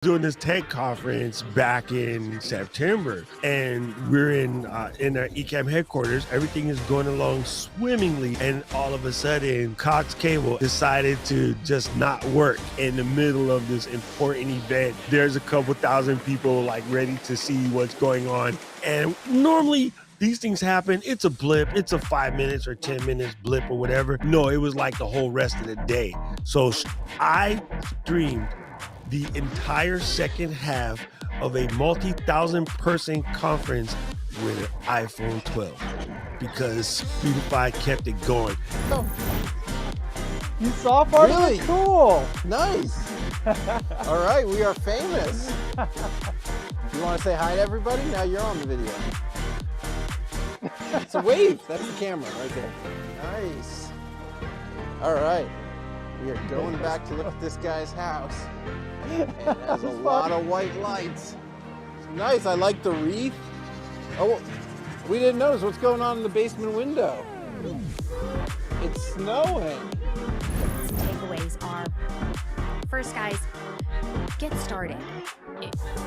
doing this tech conference back in September, and we're in our Ecamm headquarters. Everything is going along swimmingly, and all of a sudden Cox Cable decided to just not work in the middle of this important event. There's a couple thousand people like ready to see what's going on, and normally these things happen. It's a blip. It's a 5 minutes or 10 minutes blip or whatever. No, it was like the whole rest of the day. So I streamed the entire second half of a multi-thousand person conference with an iPhone 12 because Speedify kept it going. Oh. You saw part really? of it? Cool. Nice. All right, we are famous. You want to say hi to everybody? Now you're on the video. It's a wave. That's the camera right there. Nice. All right. We are going back to look at this guy's house. And it has a lot of white lights. Nice. I like the wreath. Oh, we didn't notice what's going on in the basement window. It's snowing. Takeaways are, first guys, get started.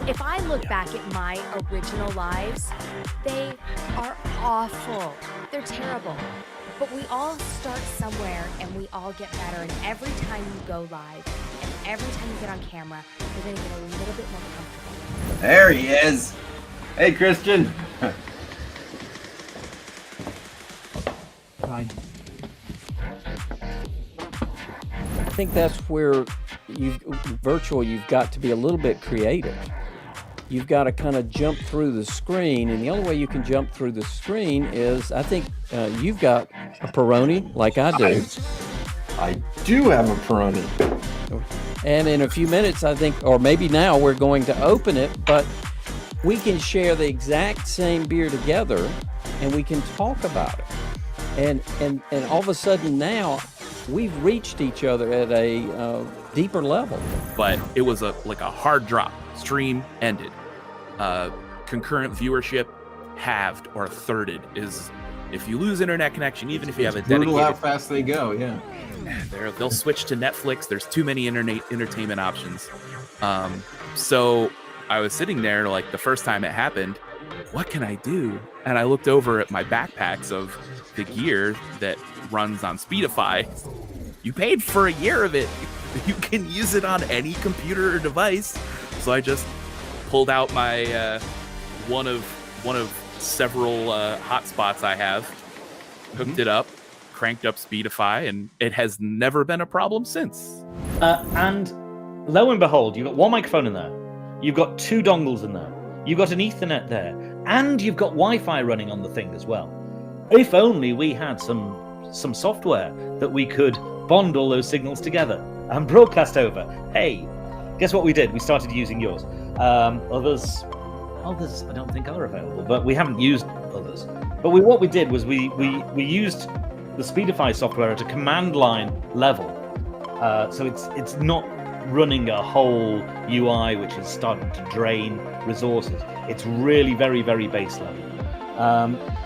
If I look back at my original lives, they are awful. They're terrible. But we all start somewhere and we all get better. And every time you go live and every time you get on camera, you're going to get a little bit more comfortable. There he is. Hey, Christian. Hi. I think that's where you've got to be a little bit creative. You've got to kind of jump through the screen, and the only way you can jump through the screen is, I think you've got a Peroni like I do. I do have a Peroni. And in a few minutes, I think, or maybe now, we're going to open it, but we can share the exact same beer together and we can talk about it. And all of a sudden now, we've reached each other at a deeper level. But it was like a hard drop. Stream ended. Concurrent viewership halved or thirded. Is if you lose internet connection, even if you have a dedicated, brutal how fast they go. Yeah, they'll switch to Netflix. There's too many entertainment options. So I was sitting there like the first time it happened. What can I do? And I looked over at my backpacks of the gear that runs on Speedify. You paid for a year of it. You can use it on any computer or device. So I just pulled out my one of several hotspots I have, hooked it up, cranked up Speedify, and it has never been a problem since. And lo and behold, you've got one microphone in there, you've got two dongles in there, you've got an Ethernet there, and you've got Wi-Fi running on the thing as well. If only we had some software that we could bond all those signals together and broadcast over. Hey, guess what we did? We started using yours. Others I don't think are available, but we haven't used others. But what we did was we used the Speedify software at a command line level. So it's not running a whole UI which is starting to drain resources. It's really very, very base level.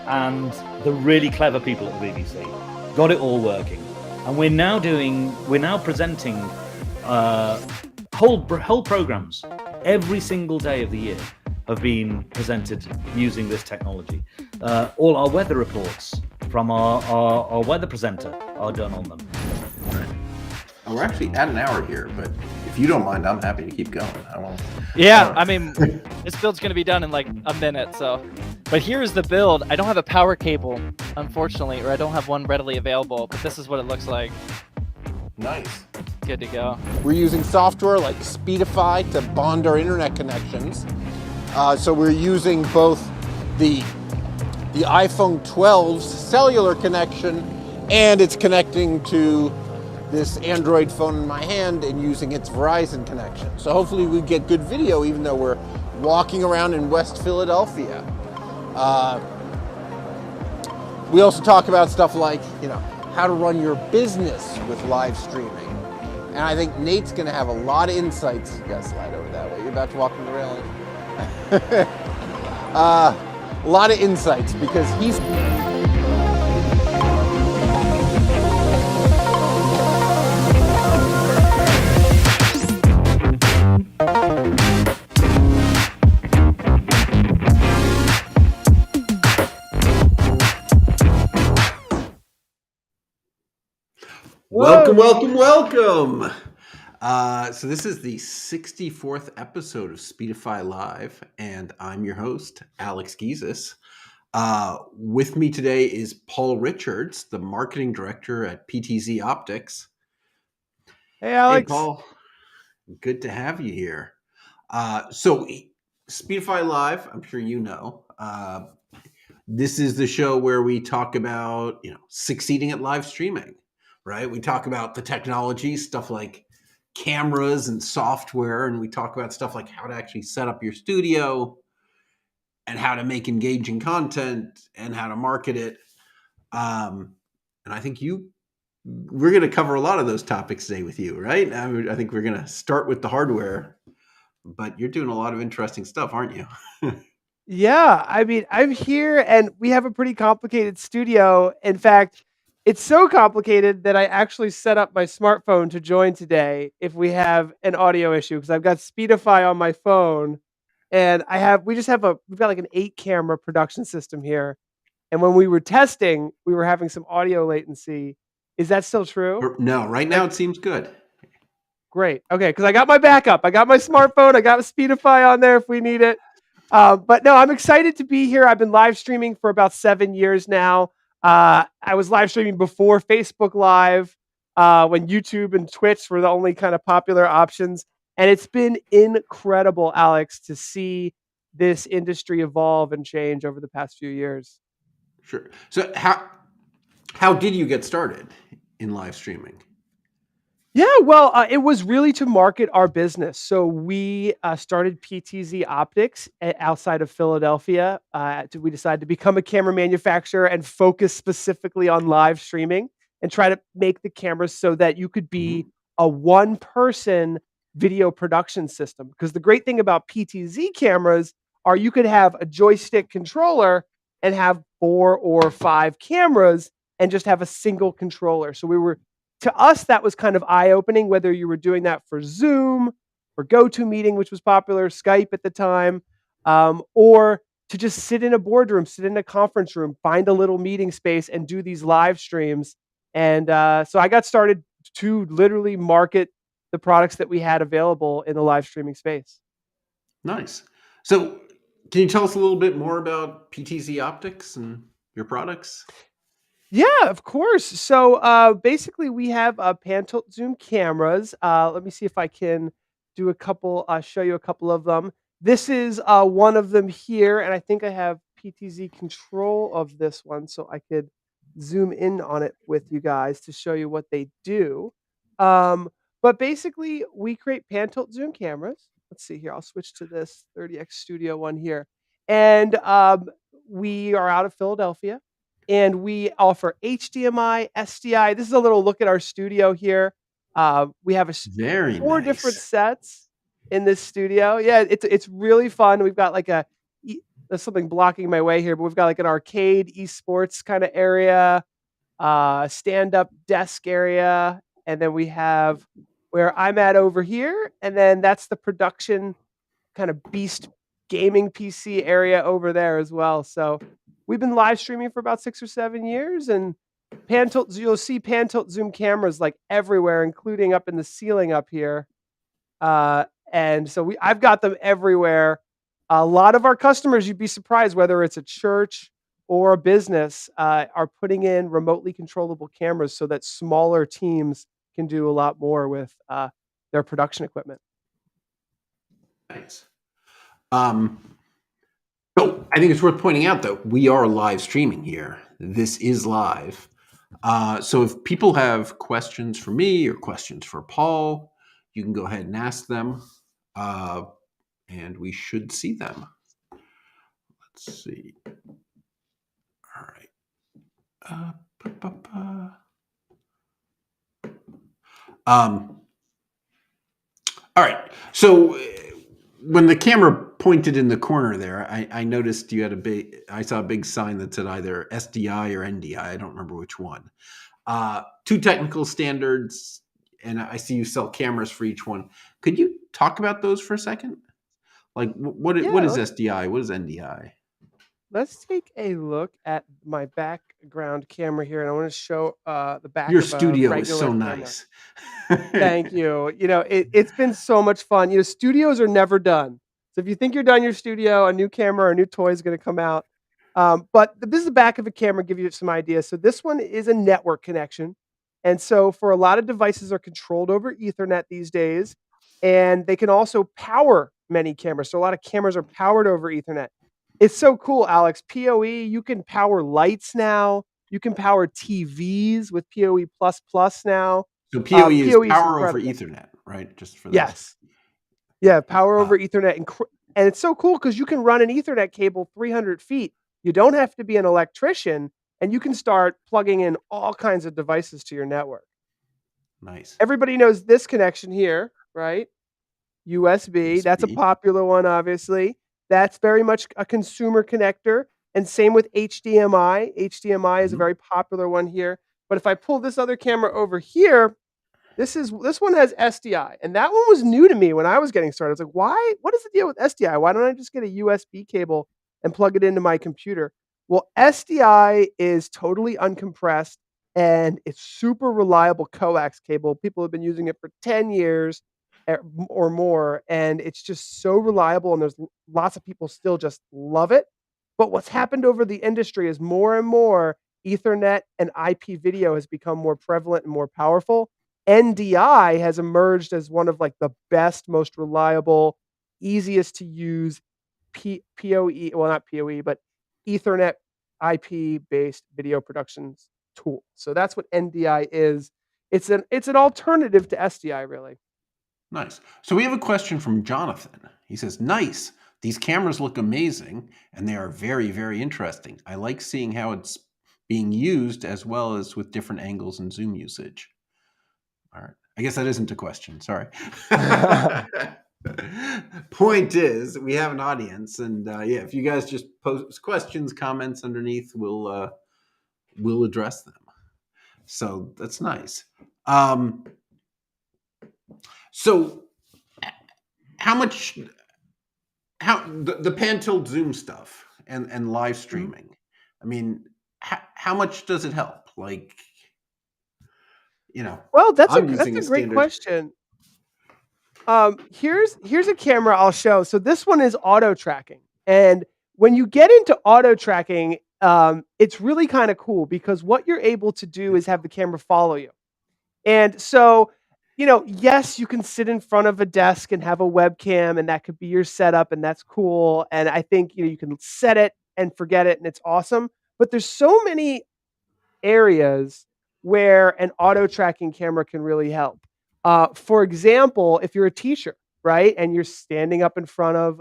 And the really clever people at the BBC got it all working. And we're now presenting whole programs every single day of the year have been presented using this technology. All our weather reports from our weather presenter are done on them. And we're actually at an hour here, but if you don't mind, I'm happy to keep going. Yeah, I mean, this build's going to be done in like a minute, so. But here's the build. I don't have a power cable, unfortunately, or I don't have one readily available, but this is what it looks like. Nice. Good to go. We're using software like Speedify to bond our internet connections. So we're using both the iPhone 12's cellular connection, and it's connecting to this Android phone in my hand and using its Verizon connection. So hopefully we get good video even though we're walking around in West Philadelphia. We also talk about stuff like, how to run your business with live streaming. And I think Nate's gonna have a lot of insights. You gotta slide over that way. You're about to walk on the railing. A lot of insights because he's Welcome. So this is the 64th episode of Speedify Live, and I'm your host, Alex Gizis. With me today is Paul Richards, the marketing director at PTZOptics. Hey, Alex. Hey, Paul. Good to have you here. So Speedify Live, I'm sure you know, this is the show where we talk about, succeeding at live streaming, right? We talk about the technology, stuff like cameras and software, and we talk about stuff like how to actually set up your studio and how to make engaging content and how to market it. And I think we're going to cover a lot of those topics today with you, right? I think we're going to start with the hardware, but you're doing a lot of interesting stuff, aren't you? Yeah, I mean, I'm here and we have a pretty complicated studio. In fact, it's so complicated that I actually set up my smartphone to join today if we have an audio issue, because I've got Speedify on my phone and we've got like an 8-camera production system here. And when we were testing, we were having some audio latency. Is that still true? No, right now it seems good. Great. Okay, because I got my backup. I got my smartphone. I got Speedify on there if we need it. But no, I'm excited to be here. I've been live streaming for about 7 years now. I was live streaming before Facebook Live, when YouTube and Twitch were the only kind of popular options. And it's been incredible, Alex, to see this industry evolve and change over the past few years. Sure. So how did you get started in live streaming? Yeah, well, it was really to market our business. So we started PTZOptics outside of Philadelphia. We decided to become a camera manufacturer and focus specifically on live streaming and try to make the cameras so that you could be a one-person video production system. Because the great thing about PTZ cameras are you could have a joystick controller and have 4 or 5 cameras and just have a single controller. So to us, that was kind of eye-opening, whether you were doing that for Zoom, or GoToMeeting, which was popular, Skype at the time, or to just sit in a boardroom, sit in a conference room, find a little meeting space and do these live streams. And so I got started to literally market the products that we had available in the live streaming space. Nice. So can you tell us a little bit more about PTZOptics and your products? Yeah, of course. So basically, we have pan-tilt zoom cameras. Let me see if I can do show you a couple of them. This is one of them here, and I think I have PTZ control of this one, so I could zoom in on it with you guys to show you what they do. But basically, we create pan-tilt zoom cameras. Let's see here. I'll switch to this 30X Studio one here. And we are out of Philadelphia. And we offer HDMI, SDI. This is a little look at our studio here. We have four different sets in this studio. Yeah, it's really fun. We've got like there's something blocking my way here, but we've got like an arcade, esports kind of area, stand-up desk area, and then we have where I'm at over here, and then that's the production kind of beast gaming PC area over there as well. So we've been live streaming for about 6 or 7 years, and you'll see pan-tilt zoom cameras like everywhere, including up in the ceiling up here. And so I've got them everywhere. A lot of our customers, you'd be surprised, whether it's a church or a business, are putting in remotely controllable cameras so that smaller teams can do a lot more with their production equipment. Thanks. So I think it's worth pointing out that we are live streaming here. This is live. So if people have questions for me or questions for Paul, you can go ahead and ask them, and we should see them. Let's see. All right. All right. So when the camera pointed in the corner there, I noticed you had I saw a big sign that said either SDI or NDI. I don't remember which one. 2 technical standards, and I see you sell cameras for each one. Could you talk about those for a second? Like what is SDI? What is NDI? let's take a look at my background camera here, and I want to show the back Your of a studio is regular so camera. nice. Thank you. It's been so much fun. Studios are never done. So if you think you're done your studio, a new camera or a new toy is going to come out. But this is the back of a camera, give you some ideas. So this one is a network connection. And so for a lot of devices are controlled over Ethernet these days, and they can also power many cameras. So a lot of cameras are powered over Ethernet. It's so cool, Alex. PoE, you can power lights now. You can power TVs with PoE++ now. So PoE is PoE is power over incredible. Ethernet, right? Just for those. Yes. Yeah, power Wow. over Ethernet. And it's so cool because you can run an Ethernet cable 300 feet. You don't have to be an electrician, and you can start plugging in all kinds of devices to your network. Nice. Everybody knows this connection here, right? USB. That's a USB. popular one, obviously. That's very much a consumer connector. And same with HDMI. HDMI is a very popular one here. But if I pull this other camera over here, this one has SDI, and that one was new to me when I was getting started. I was like, why? What is the deal with SDI? Why don't I just get a USB cable and plug it into my computer? Well, SDI is totally uncompressed, and it's super reliable coax cable. People have been using it for 10 years or more, and it's just so reliable, and there's lots of people still just love it. But what's happened over the industry is more and more Ethernet and IP video has become more prevalent and more powerful. NDI has emerged as one of like the best, most reliable, easiest to use PoE, well, not PoE, but Ethernet IP based video productions tool. So that's what NDI is. It's an alternative to SDI, really. Nice. So we have a question from Jonathan. He says, nice. These cameras look amazing, and they are very, very interesting. I like seeing how it's being used as well as with different angles and zoom usage. All right. I guess that isn't a question. Sorry. Point is, we have an audience, and yeah, if you guys just post questions, comments underneath, we'll address them. So that's nice. So how the pan tilt zoom stuff and live streaming? I mean, how much does it help? Like, Well, that's a using great question. Here's a camera I'll show. So this one is auto tracking, and when you get into auto tracking, it's really kind of cool because what you're able to do is have the camera follow you. And so, yes, you can sit in front of a desk and have a webcam, and that could be your setup, and that's cool. And I think you can set it and forget it, and it's awesome. But there's so many areas where an auto tracking camera can really help. For example, if you're a teacher, right, and you're standing up in front of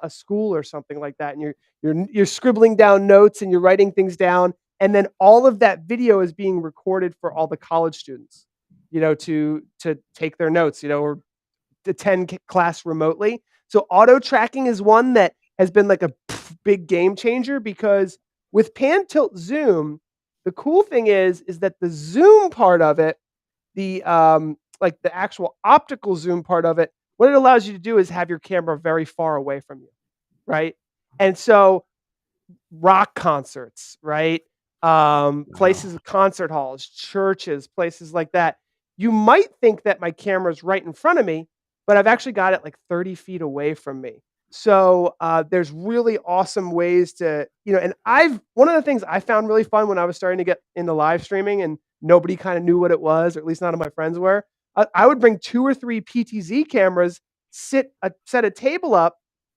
a school or something like that, and you're scribbling down notes and you're writing things down, and then all of that video is being recorded for all the college students, to take their notes, or attend class remotely. So auto tracking is one that has been like a big game changer because with pan tilt zoom, the cool thing is that the zoom part of it, the like the actual optical zoom part of it, what it allows you to do is have your camera very far away from you, right? And so rock concerts, right? Places, concert halls, churches, places like that. You might think that my camera's right in front of me, but I've actually got it like 30 feet away from me. So there's really awesome ways to, and one of the things I found really fun when I was starting to get into live streaming and nobody kind of knew what it was, or at least none of my friends were, I would bring 2 or 3 PTZ cameras, set a table up,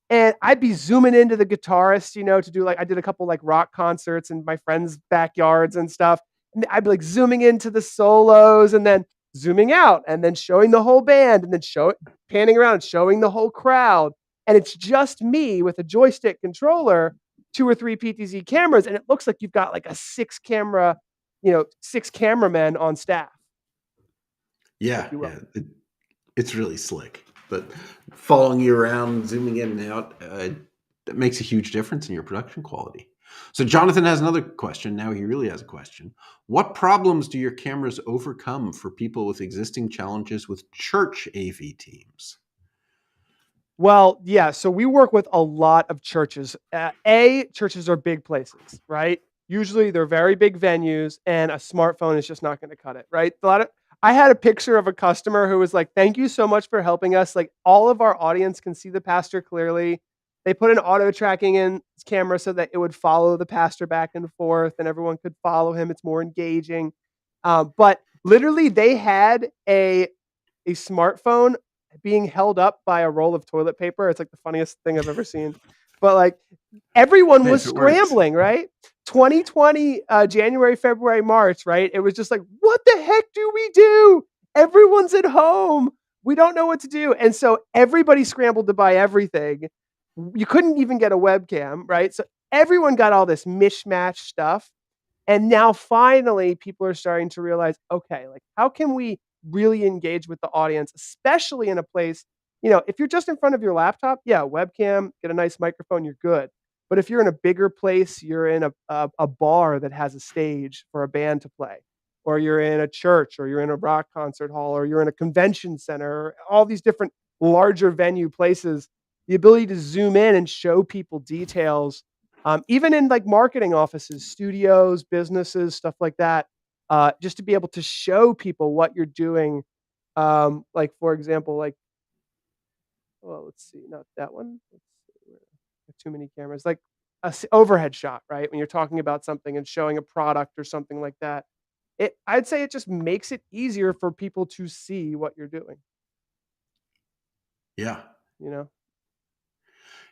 and I'd be zooming into the guitarist, to do I did a couple like rock concerts in my friends' backyards and stuff. And I'd be like zooming into the solos and then zooming out and then showing the whole band and then panning around and showing the whole crowd. And it's just me with a joystick controller, 2 or 3 PTZ cameras, and it looks like you've got like a 6 cameramen on staff. Yeah, it's really slick. But following you around, zooming in and out, that makes a huge difference in your production quality. So Jonathan has another question. Now he really has a question. What problems do your cameras overcome for people with existing challenges with church AV teams? Well, yeah. So we work with a lot of churches. Churches are big places, right? Usually they're very big venues, and a smartphone is just not going to cut it, right? I had a picture of a customer who was like, "Thank you so much for helping us. Like, all of our audience can see the pastor clearly." They put an auto tracking in camera so that it would follow the pastor back and forth, and everyone could follow him. It's more engaging. But literally, they had a smartphone being held up by a roll of toilet paper. It's like the funniest thing I've ever seen. But like everyone Hey, was if it works. scrambling, right? 2020, January, February, March, right? It was just like, what the heck do we do? Everyone's at home. We don't know what to do. And so everybody scrambled to buy everything. You couldn't even get a webcam, right? So everyone got all this mishmash stuff. And now finally people are starting to realize, okay, like how can we really engage with the audience, especially in a place, if you're just in front of your laptop, yeah, webcam, get a nice microphone, you're good. But if you're in a bigger place, you're in a bar that has a stage for a band to play, or you're in a church, or you're in a rock concert hall, or you're in a convention center, all these different larger venue places, the ability to zoom in and show people details, even in like marketing offices, studios, businesses, stuff like that, just to be able to show people what you're doing. Like for example, like, well, let's see, not that one. Let's see, too many cameras. Like overhead shot, right? When you're talking about something and showing a product or something like that, I'd say it just makes it easier for people to see what you're doing. Yeah. You know.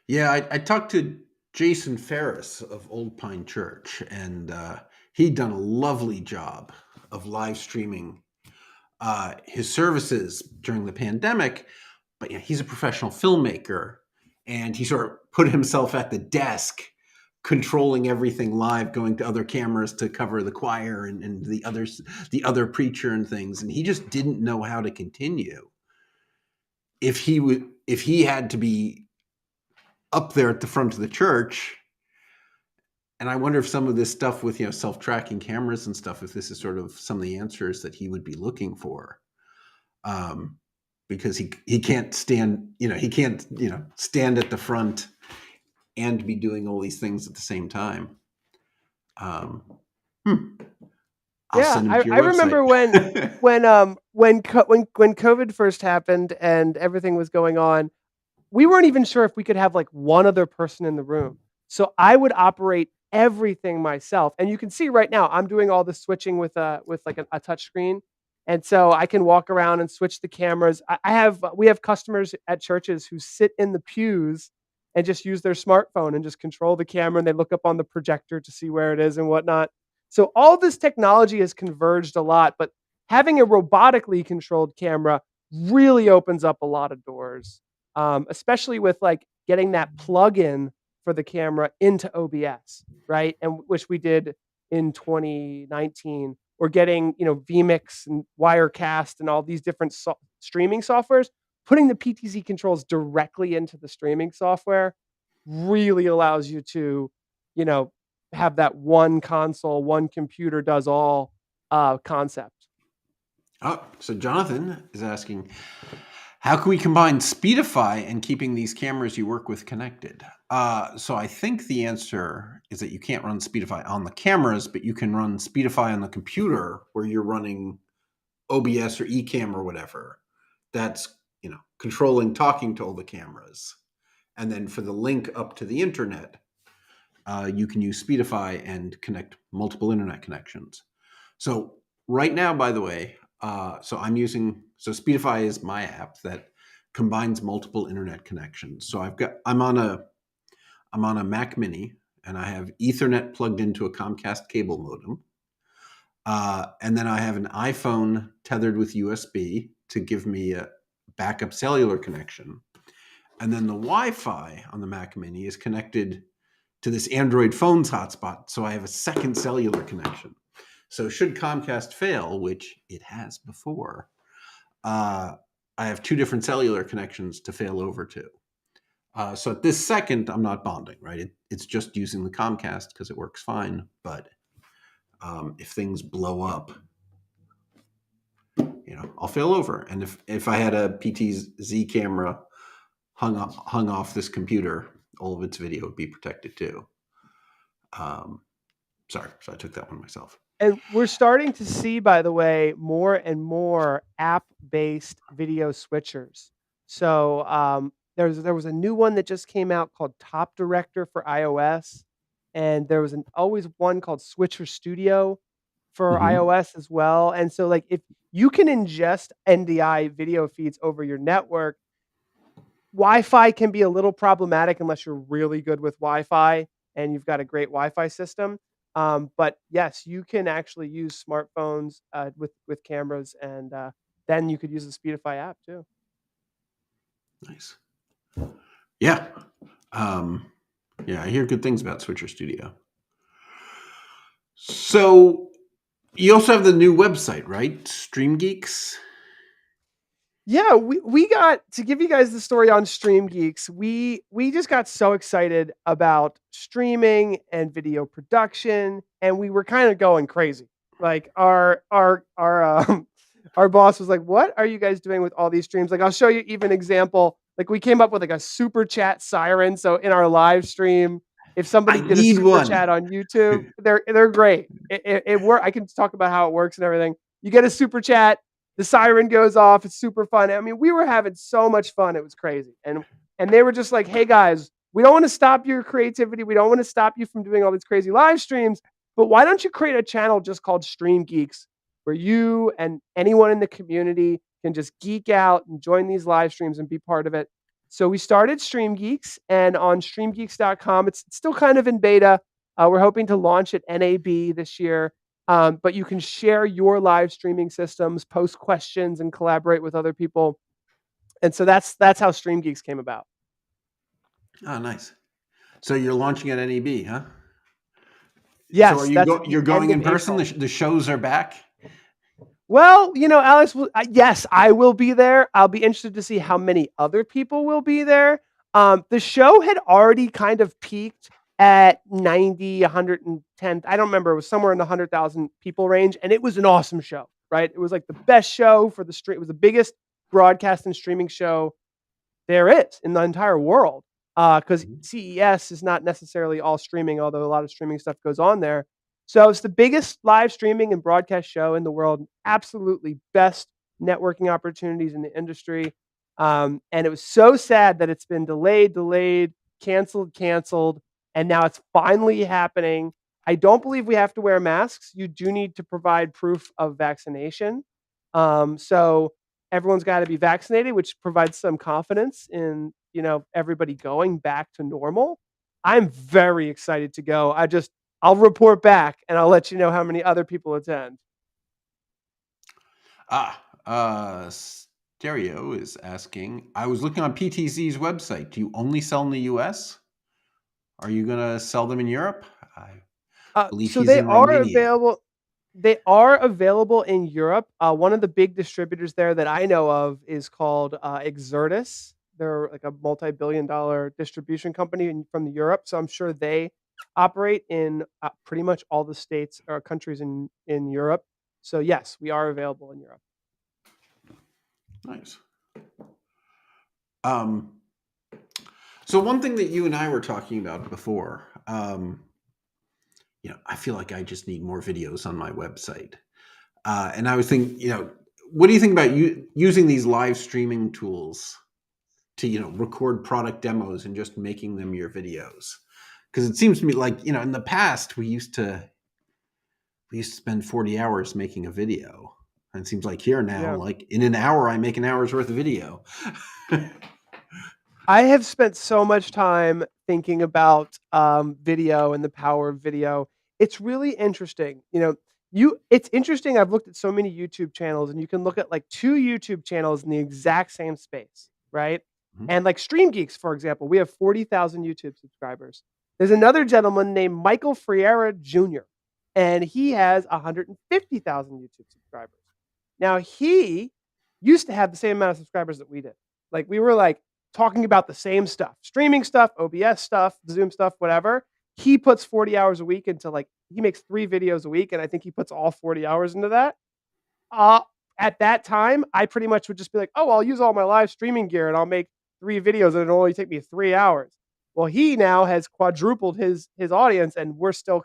Yeah, I talked to Jason Ferris of Old Pine Church, and he'd done a lovely job of live streaming his services during the pandemic. But yeah, he's a professional filmmaker, and he sort of put himself at the desk, controlling everything live, going to other cameras to cover the choir and the other preacher and things, and he just didn't know how to continue. If he had to be up there at the front of the church. And I wonder if some of this stuff with, self-tracking cameras and stuff, if this is sort of some of the answers that he would be looking for. Because he can't stand, stand at the front and be doing all these things at the same time. I'll send him to your I remember website. when COVID first happened and everything was going on, we weren't even sure if we could have like one other person in the room. So I would operate everything myself. And you can see right now I'm doing all the switching with like a touch screen. And so I can walk around and switch the cameras. We have customers at churches who sit in the pews and just use their smartphone and just control the camera, and they look up on the projector to see where it is and whatnot. So all this technology has converged a lot, but having a robotically controlled camera really opens up a lot of doors. Especially with like getting that plug-in for the camera into OBS, right? And which we did in 2019, or getting, vMix and Wirecast and all these different streaming softwares, putting the PTZ controls directly into the streaming software really allows you to, have that one console, one computer does all concept. Oh, so Jonathan is asking, how can we combine Speedify and keeping these cameras you work with connected? So I think the answer is that you can't run Speedify on the cameras, but you can run Speedify on the computer where you're running OBS or Ecamm or whatever. That's, controlling, talking to all the cameras. And then for the link up to the internet, you can use Speedify and connect multiple internet connections. So right now, by the way, so Speedify is my app that combines multiple internet connections. So I'm on a Mac Mini, and I have Ethernet plugged into a Comcast cable modem. And then I have an iPhone tethered with USB to give me a backup cellular connection. And then the Wi-Fi on the Mac Mini is connected to this Android phone's hotspot. So I have a second cellular connection. So should Comcast fail, which it has before, I have two different cellular connections to fail over to. So at this second, I'm not bonding, right? It's just using the Comcast because it works fine. But if things blow up, I'll fail over. And if I had a PTZ camera hung off this computer, all of its video would be protected too. Sorry, so I took that one myself. And we're starting to see, by the way, more and more app-based video switchers. So there was a new one that just came out called Top Director for iOS, and there was always one called Switcher Studio for iOS as well. And so, like, if you can ingest NDI video feeds over your network, Wi-Fi can be a little problematic unless you're really good with Wi-Fi and you've got a great Wi-Fi system. But yes, you can actually use smartphones with cameras, and then you could use the Speedify app too. Nice. Yeah. Yeah, I hear good things about Switcher Studio. So you also have the new website, right? Stream Geeks. Yeah, we got to give you guys the story on Stream Geeks. We just got so excited about streaming and video production, and we were kind of going crazy. Like our boss was like, "What are you guys doing with all these streams?" Like, I'll show you even example. Like, we came up with like a super chat siren. So in our live stream, if somebody I did a need super one. chat on YouTube, they're great. It work. I can talk about how it works and everything. You get a super chat. The siren goes off. It's super fun. I mean, we were having so much fun. It was crazy. And they were just like, "Hey guys, we don't want to stop your creativity. We don't want to stop you from doing all these crazy live streams, but why don't you create a channel just called Stream Geeks where you and anyone in the community can just geek out and join these live streams and be part of it?" So we started Stream Geeks, and on streamgeeks.com, it's still kind of in beta. We're hoping to launch at NAB this year. But you can share your live streaming systems, post questions, and collaborate with other people. And so that's how Stream Geeks came about. Oh, nice. So you're launching at NAB, huh? Yes. So are that's you're going end in of person? April. The shows are back? Well, Alex, yes, I will be there. I'll be interested to see how many other people will be there. The show had already kind of peaked at 90, 110. I don't remember. It was somewhere in the 100,000 people range. And it was an awesome show, right? It was like the best show for the stream. It was the biggest broadcast and streaming show there is in the entire world. Because CES is not necessarily all streaming, although a lot of streaming stuff goes on there. So it's the biggest live streaming and broadcast show in the world. Absolutely best networking opportunities in the industry. And it was so sad that it's been delayed, canceled. And now it's finally happening. I don't believe we have to wear masks. You do need to provide proof of vaccination. So everyone's got to be vaccinated, which provides some confidence in, everybody going back to normal. I'm very excited to go. I'll report back and I'll let you know how many other people attend. Stereo is asking, I was looking on PTZ's website. Do you only sell in the US? Are you going to sell them in Europe? I believe So he's they in are Romania. available. They are available in Europe. One of the big distributors there that I know of is called Exertis. They're like a multi-billion-dollar distribution company from Europe. So I'm sure they operate in pretty much all the states or countries in Europe. So yes, we are available in Europe. Nice. So one thing that you and I were talking about before, I feel like I just need more videos on my website. And I was thinking, what do you think about using these live streaming tools to, record product demos and just making them your videos? Because it seems to me like, in the past, we used to spend 40 hours making a video. And it seems like here now, like in an hour, I make an hour's worth of video. I have spent so much time thinking about video and the power of video. It's really interesting. It's interesting. I've looked at so many YouTube channels, and you can look at like 2 YouTube channels in the exact same space, right? Mm-hmm. And like Stream Geeks, for example, we have 40,000 YouTube subscribers. There's another gentleman named Michael Friera Jr., and he has 150,000 YouTube subscribers. Now, he used to have the same amount of subscribers that we did. Like, we were like talking about the same stuff, streaming stuff, OBS stuff, Zoom stuff, whatever. He puts 40 hours a week into he makes 3 videos a week, and I think he puts all 40 hours into that. At that time, I pretty much would just be like, oh, I'll use all my live streaming gear and I'll make 3 videos and it'll only take me 3 hours. Well, he now has quadrupled his audience, and we're still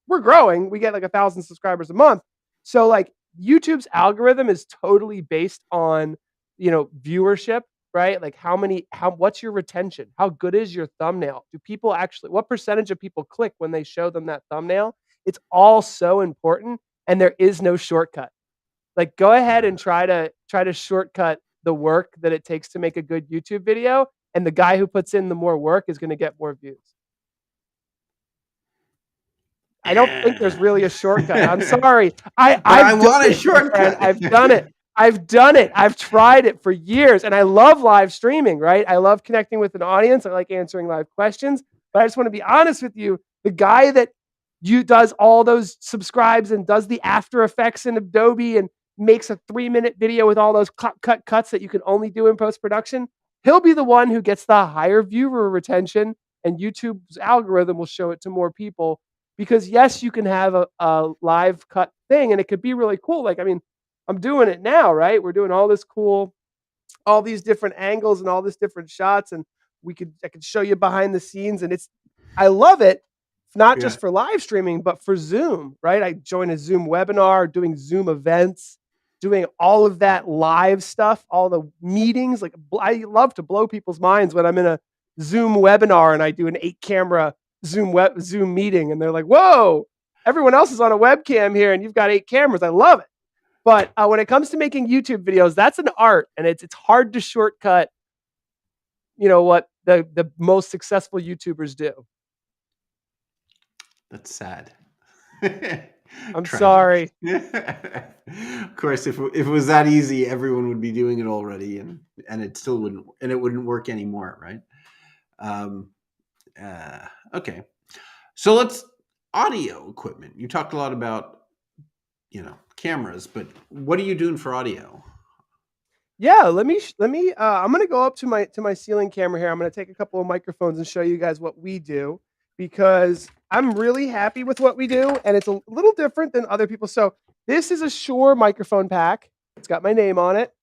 we're growing. We get like 1,000 subscribers a month. So like YouTube's algorithm is totally based on, viewership, right? Like what's your retention? How good is your thumbnail? Do people what percentage of people click when they show them that thumbnail? It's all so important, and there is no shortcut. Like, go ahead and try to shortcut the work that it takes to make a good YouTube video, and the guy who puts in the more work is going to get more views. I don't think there's really a shortcut. I'm sorry. I want a shortcut. I've done it. I've tried it for years, and I love live streaming, right? I love connecting with an audience. I like answering live questions. But I just want to be honest with you. The guy that does all those subscribes and does the After Effects in Adobe and makes a 3-minute video with all those cuts that you can only do in post-production, he'll be the one who gets the higher viewer retention, and YouTube's algorithm will show it to more people. Because yes, you can have a live cut thing, and it could be really cool. Like, I mean, I'm doing it now, right? We're doing all these different angles and all these different shots, and I could show you behind the scenes, and I love it. Not just for live streaming, but for Zoom, right? I join a Zoom webinar, doing Zoom events, doing all of that live stuff, all the meetings. Like, I love to blow people's minds when I'm in a Zoom webinar and I do an 8-camera Zoom meeting, and they're like, "Whoa, everyone else is on a webcam here, and you've got 8 cameras." I love it. But when it comes to making YouTube videos, that's an art, and it's hard to shortcut. What the most successful YouTubers do. That's sad. I'm sorry. Of course, if it was that easy, everyone would be doing it already, and it still wouldn't, and it wouldn't work anymore, right? Okay, so let's audio equipment. You talked a lot about cameras, but what are you doing for audio? Yeah, let me. I'm gonna go up to my ceiling camera here. I'm gonna take a couple of microphones and show you guys what we do, because I'm really happy with what we do, and it's a little different than other people. So this is a Shure microphone pack. It's got my name on it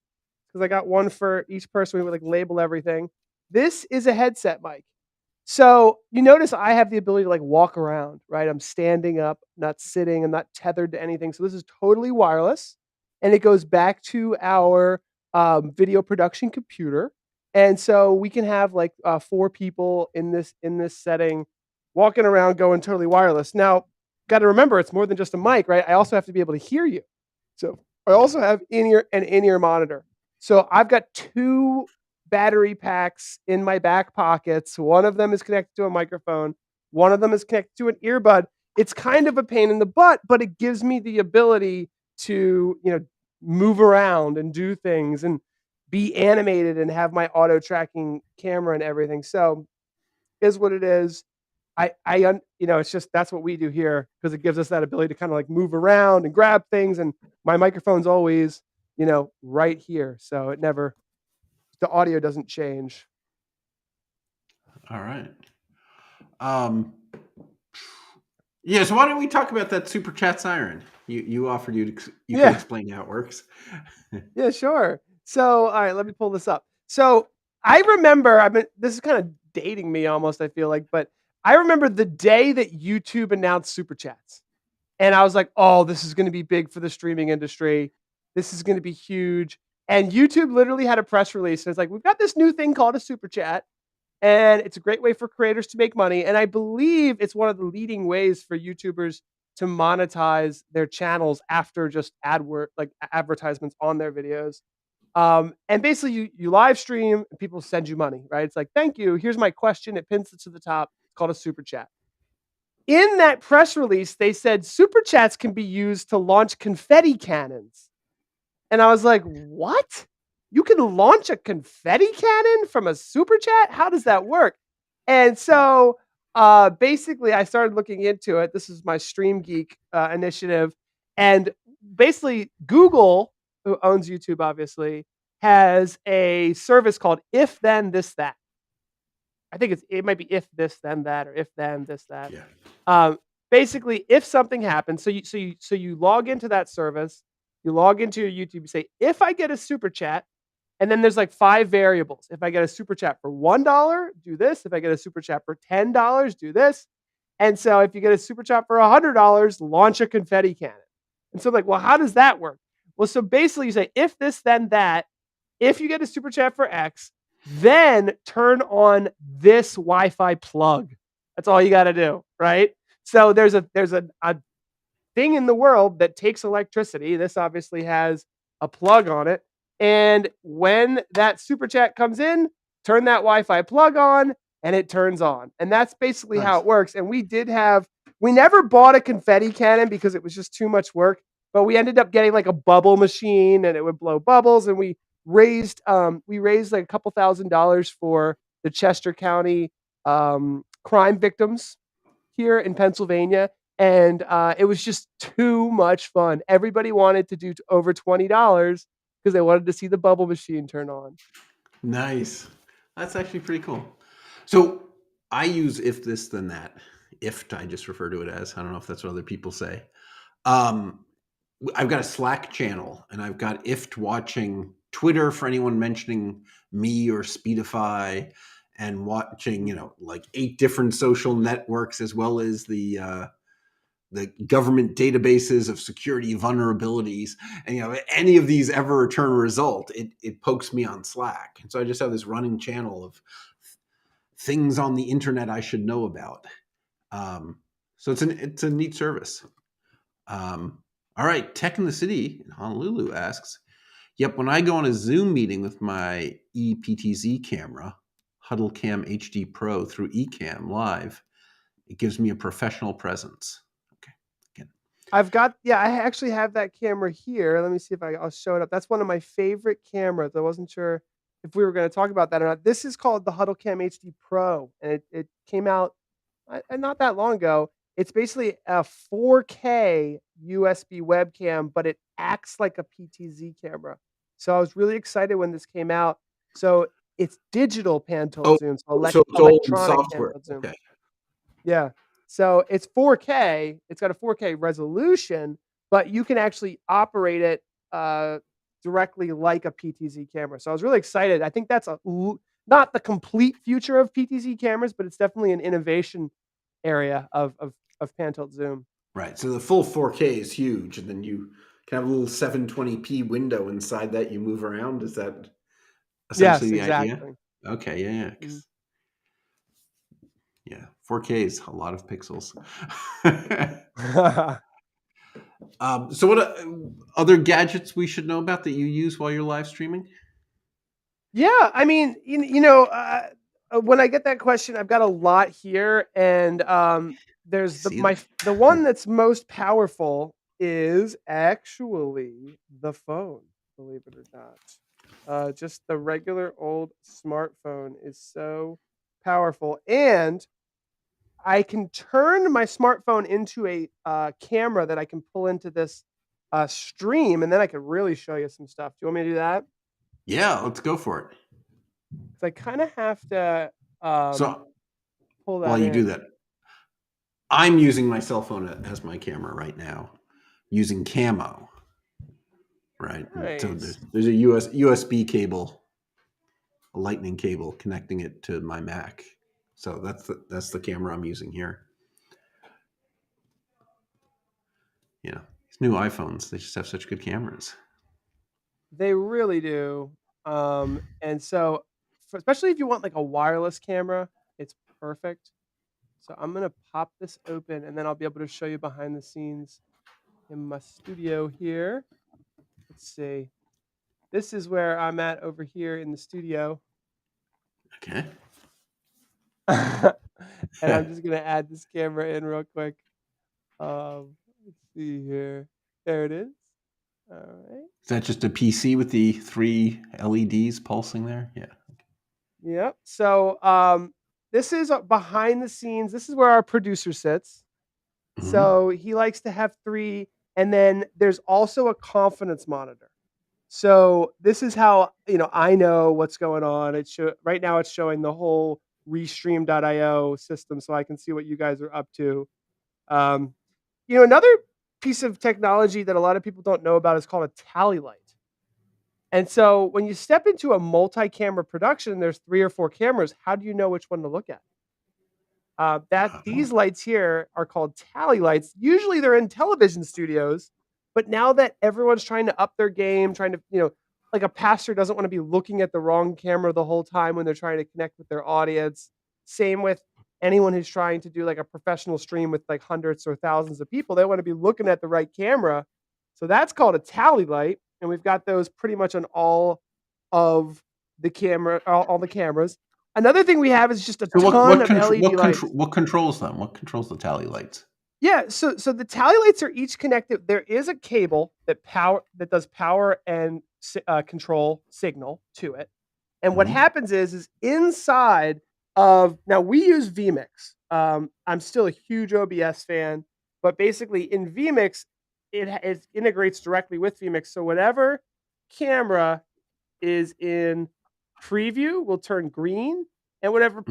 because I got one for each person. We would like label everything. This is a headset mic. So you notice I have the ability to like walk around, right? I'm standing up, not sitting. I'm not tethered to anything. So this is totally wireless, and it goes back to our video production computer. And so we can have like 4 people in this setting, walking around, going totally wireless. Now, got to remember, it's more than just a mic, right? I also have to be able to hear you. So I also have in-ear monitor. So I've got 2 battery packs in my back pockets. One of them is connected to a microphone. One of them is connected to an earbud. It's kind of a pain in the butt, but it gives me the ability to, move around and do things and be animated and have my auto tracking camera and everything. So is what it is. It's just, that's what we do here, because it gives us that ability to kind of like move around and grab things. And my microphone's always, right here. So the audio doesn't change. All right. Yeah, so why don't we talk about that super chat siren? You offered you can explain how it works. Yeah, sure. So, all right, let me pull this up. So I remember, this is kind of dating me almost, I feel like, but I remember the day that YouTube announced super chats. And I was like, oh, this is going to be big for the streaming industry. This is going to be huge. And YouTube literally had a press release. And it's like, we've got this new thing called a super chat, and it's a great way for creators to make money. And I believe it's one of the leading ways for YouTubers to monetize their channels after just advertisements on their videos. And basically you live stream and people send you money, right? It's like, thank you. Here's my question. It pins it to the top. It's called a super chat. In that press release, they said super chats can be used to launch confetti cannons. And I was like, what? You can launch a confetti cannon from a super chat? How does that work? And so basically I started looking into it. This is my Stream Geek initiative. And basically Google, who owns YouTube, obviously, has a service called If Then This That. I think it might be if this then that, or if then this that. Yeah. Basically, if something happens, so you log into that service, you log into your YouTube, you say, if I get a super chat, And then there's like 5 variables. If I get a super chat for $1, do this. If I get a super chat for $10, do this. And so if you get a super chat for $100, launch a confetti cannon. And so I'm like, well, how does that work? Well, so basically you say, if this, then that. If you get a super chat for X, then turn on this Wi-Fi plug. That's all you got to do, right? So there's a thing in the world that takes electricity. This obviously has a plug on it. And when that super chat comes in, turn that Wi-Fi plug on and it turns on. And that's basically how Nice. it works. And we never bought a confetti cannon because it was just too much work, but we ended up getting like a bubble machine and it would blow bubbles. And we raised like a couple $1,000s for the Chester County crime victims here in Pennsylvania. And it was just too much fun. Everybody wanted to do over $20 because they wanted to see the bubble machine turn on. Nice. That's actually pretty cool. So I use if this then that. If I just refer to it as. I don't know if that's what other people say. I've got a Slack channel and I've got IFT watching Twitter for anyone mentioning me or Speedify, and watching, like 8 different social networks, as well as the government databases of security vulnerabilities. And any of these ever return a result, it pokes me on Slack. And so I just have this running channel of things on the internet I should know about. So it's a neat service. All right, Tech in the City in Honolulu asks, yep, when I go on a Zoom meeting with my ePTZ camera, Huddlecamhd Pro through Ecamm Live, it gives me a professional presence. Okay, again. I actually have that camera here. Let me see if I'll show it up. That's one of my favorite cameras. I wasn't sure if we were going to talk about that or not. This is called the Huddlecamhd Pro, and it came out not that long ago. It's basically a 4K USB webcam, but it acts like a PTZ camera. So I was really excited when this came out. So it's digital pan-tilt zoom, so So it's all in electronic software. pan-tilt zoom. Okay. Yeah. So it's 4K. It's got a 4K resolution, but you can actually operate it directly like a PTZ camera. So I was really excited. I think that's not the complete future of PTZ cameras, but it's definitely an innovation area of pan-tilt zoom. Right. So the full 4K is huge, and then you can have a little 720p window inside that you move around. Is that essentially the idea? Exactly. Okay. Yeah. Yeah. 4K is a lot of pixels. So what other gadgets we should know about that you use while you're live streaming? Yeah, I mean, when I get that question, I've got a lot here, and there's the one that's most powerful is actually the phone. Believe it or not, just the regular old smartphone is so powerful, and I can turn my smartphone into a camera that I can pull into this stream, and then I can really show you some stuff. Do you want me to do that? Yeah, let's go for it. So I kind of have to So pull that while you in. do that, I'm using my cell phone as my camera right now, using Camo. Right. Nice. So there's a USB cable, a lightning cable connecting it to my Mac. So that's the camera I'm using here. Yeah, these new iPhones, they just have such good cameras. They really do. And so, especially if you want like a wireless camera, it's perfect. So I'm gonna pop this open, and then I'll be able to show you behind the scenes in my studio here. Let's see. This is where I'm at over here in the studio. Okay. And I'm just gonna add this camera in real quick. Let's see here. There it is. All right. Is that just a PC with the 3 LEDs pulsing there? Yeah. Yep. So this is behind the scenes. This is where our producer sits. Mhm. So he likes to have 3, and then there's also a confidence monitor. So this is how I know what's going on. Right now it's showing the whole Restream.io system, so I can see what you guys are up to. Another piece of technology that a lot of people don't know about is called a tally light. And so when you step into a multi-camera production, there's 3 or 4 cameras. How do you know which one to look at? These lights here are called tally lights. Usually they're in television studios, but now that everyone's trying to up their game, trying to, like a pastor doesn't want to be looking at the wrong camera the whole time when they're trying to connect with their audience. Same with anyone who's trying to do like a professional stream with like hundreds or thousands of people. They want to be looking at the right camera. So that's called a tally light. And we've got those pretty much on all of the camera, all the cameras. Another thing we have is just a ton of LED lights. What controls them? What controls the tally lights? Yeah, so the tally lights are each connected. There is a cable that does power and control signal to it. And what happens is inside of, now we use vMix. I'm still a huge OBS fan, but basically in vMix, it integrates directly with vMix. So whatever camera is in preview will turn green, and whatever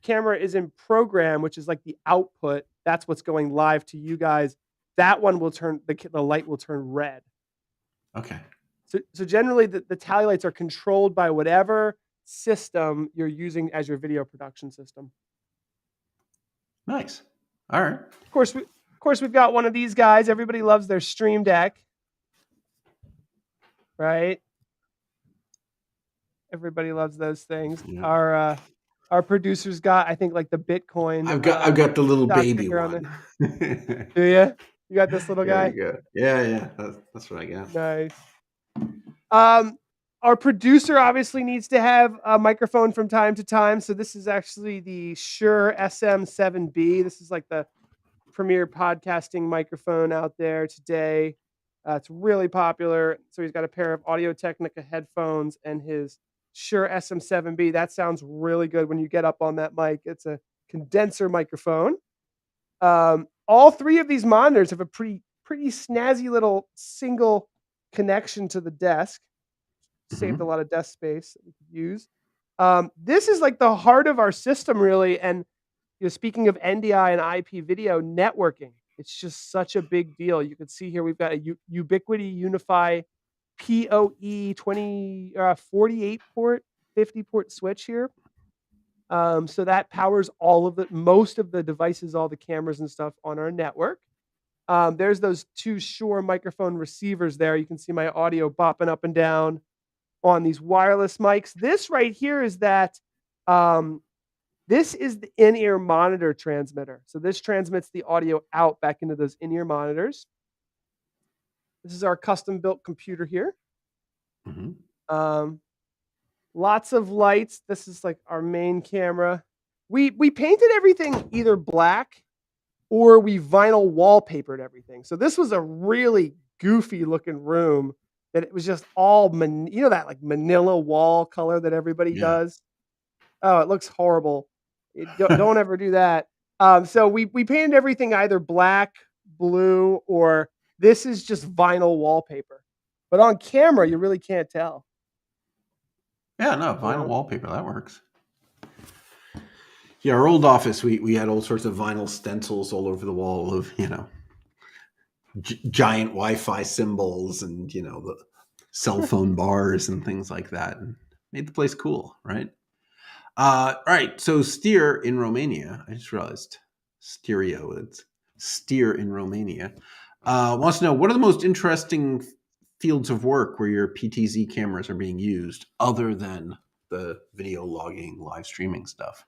camera is in program, which is like the output, that's what's going live to you guys. That one will turn, the light will turn red. Okay. So generally the tally lights are controlled by whatever system you're using as your video production system. Nice. All right. Of course, we've got one of these guys. Everybody loves their Stream Deck, right? Everybody loves those things. Yeah. Our producer's got, I think, like the Bitcoin. I've got the little baby one. Do you? You got this little guy? Yeah. That's what I got. Nice. Our producer obviously needs to have a microphone from time to time. So this is actually the Shure SM7B. This is like the premier podcasting microphone out there today. It's really popular. So he's got a pair of Audio-Technica headphones and his Shure SM7B. That sounds really good when you get up on that mic. It's a condenser microphone. All 3 of these monitors have a pretty snazzy little single connection to the desk. Saved a lot of desk space that we could use. This is like the heart of our system, really. And speaking of NDI and IP video networking, it's just such a big deal. You can see here we've got a Ubiquiti Unify PoE 48 port, 50 port switch here. So that powers most of the devices, all the cameras and stuff on our network. There's those 2 Shure microphone receivers there. You can see my audio bopping up and down on these wireless mics. This right here is this is the in-ear monitor transmitter. So this transmits the audio out back into those in-ear monitors. This is our custom-built computer here. Lots of lights. This is like our main camera. We painted everything either black or we vinyl wallpapered everything. So this was a really goofy looking room that it was just all, that like manila wall color that everybody does. Oh, it looks horrible. Don't ever do that. So we painted everything either black, blue, or this is just vinyl wallpaper. But on camera, you really can't tell. Yeah, no, vinyl wallpaper, that works. Yeah, our old office, we had all sorts of vinyl stencils all over the wall of, giant Wi-Fi symbols and, the cell phone bars and things like that. And made the place cool, right? All right, so Steer in Romania, I just realized stereo, it's Steer in Romania, wants to know, what are the most interesting fields of work where your PTZ cameras are being used other than the video logging, live streaming stuff?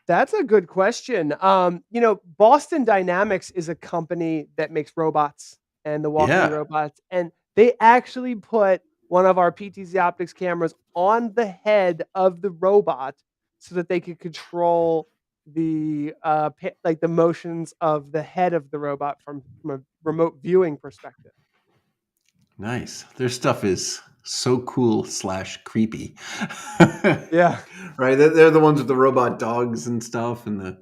That's a good question. Boston Dynamics is a company that makes robots and the walking robots, and they actually put one of our PTZOptics cameras on the head of the robot so that they could control the the motions of the head of the robot from a remote viewing perspective. Nice. Their stuff is so cool / creepy. Yeah. Right. They're the ones with the robot dogs and stuff, and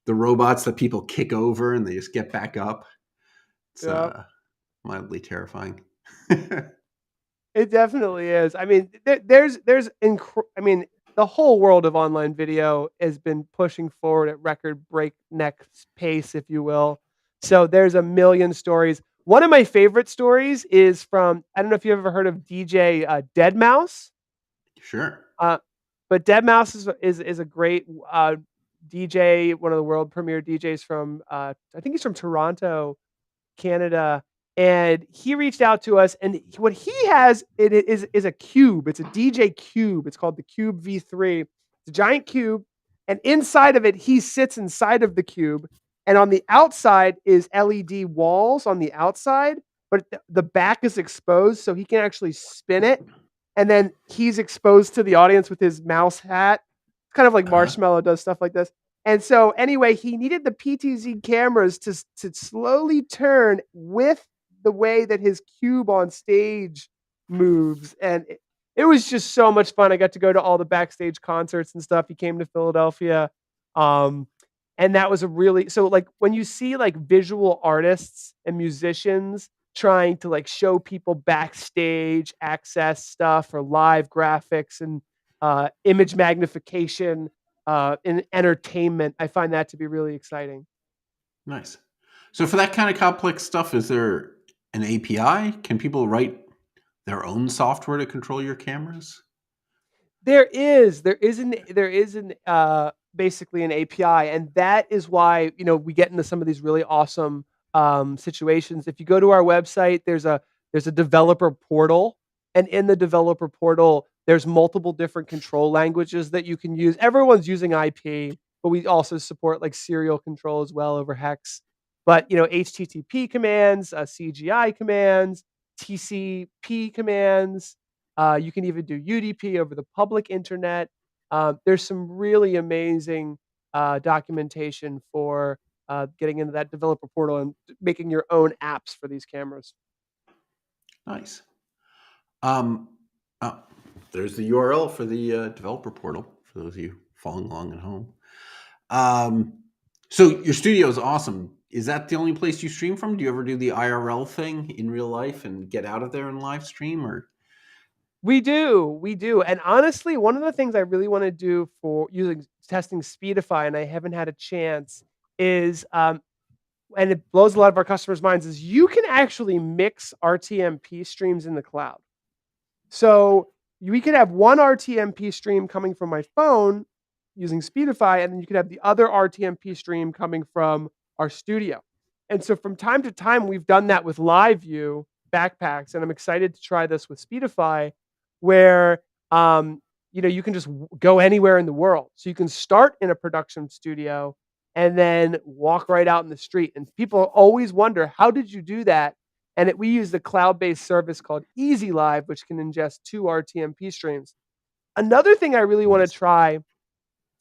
the robots that people kick over and they just get back up. It's mildly terrifying. It definitely is. I mean, the whole world of online video has been pushing forward at record breakneck pace, if you will. So there's a million stories. One of my favorite stories is from, I don't know if you've ever heard of DJ Deadmau5. Sure. But Deadmau5 is a great DJ, one of the world premier DJs from I think he's from Toronto, Canada, and he reached out to us. And what he has is a cube. It's a DJ cube. It's called the Cube V3. It's a giant cube, and inside of it, he sits inside of the cube. And on the outside is LED walls on the outside, but the back is exposed, so he can actually spin it. And then he's exposed to the audience with his mouse hat, kind of like Marshmallow does stuff like this. And so anyway, he needed the PTZ cameras to slowly turn with the way that his cube on stage moves. And it was just so much fun. I got to go to all the backstage concerts and stuff. He came to Philadelphia. And that was a really, so like when you see like visual artists and musicians trying to like show people backstage access stuff or live graphics and image magnification in entertainment, I find that to be really exciting. Nice. So for that kind of complex stuff, is there an API? Can people write their own software to control your cameras? There is basically an API, and that is why, you know, we get into some of these really awesome situations. If you go to our website, there's a developer portal, and in the developer portal, there's multiple different control languages that you can use. Everyone's using IP, but we also support like serial control as well over hex. But you know, HTTP commands, CGI commands, TCP commands. You can even do UDP over the public internet. There's some really amazing documentation for getting into that developer portal and making your own apps for these cameras. Nice. There's the URL for the developer portal for those of you following along at home. So your studio is awesome. Is that the only place you stream from? Do you ever do the IRL thing in real life and get out of there and live stream, or? We do. And honestly, one of the things I really want to do for testing Speedify, and I haven't had a chance, is and it blows a lot of our customers' minds, is you can actually mix RTMP streams in the cloud. So we could have one RTMP stream coming from my phone using Speedify, and then you could have the other RTMP stream coming from our studio. And so from time to time, we've done that with Live View backpacks, and I'm excited to try this with Speedify, where you know, you can just go anywhere in the world. So you can start in a production studio and then walk right out in the street. And people always wonder, how did you do that? And we use the cloud-based service called Easy Live, which can ingest 2 RTMP streams. Another thing I really want to try,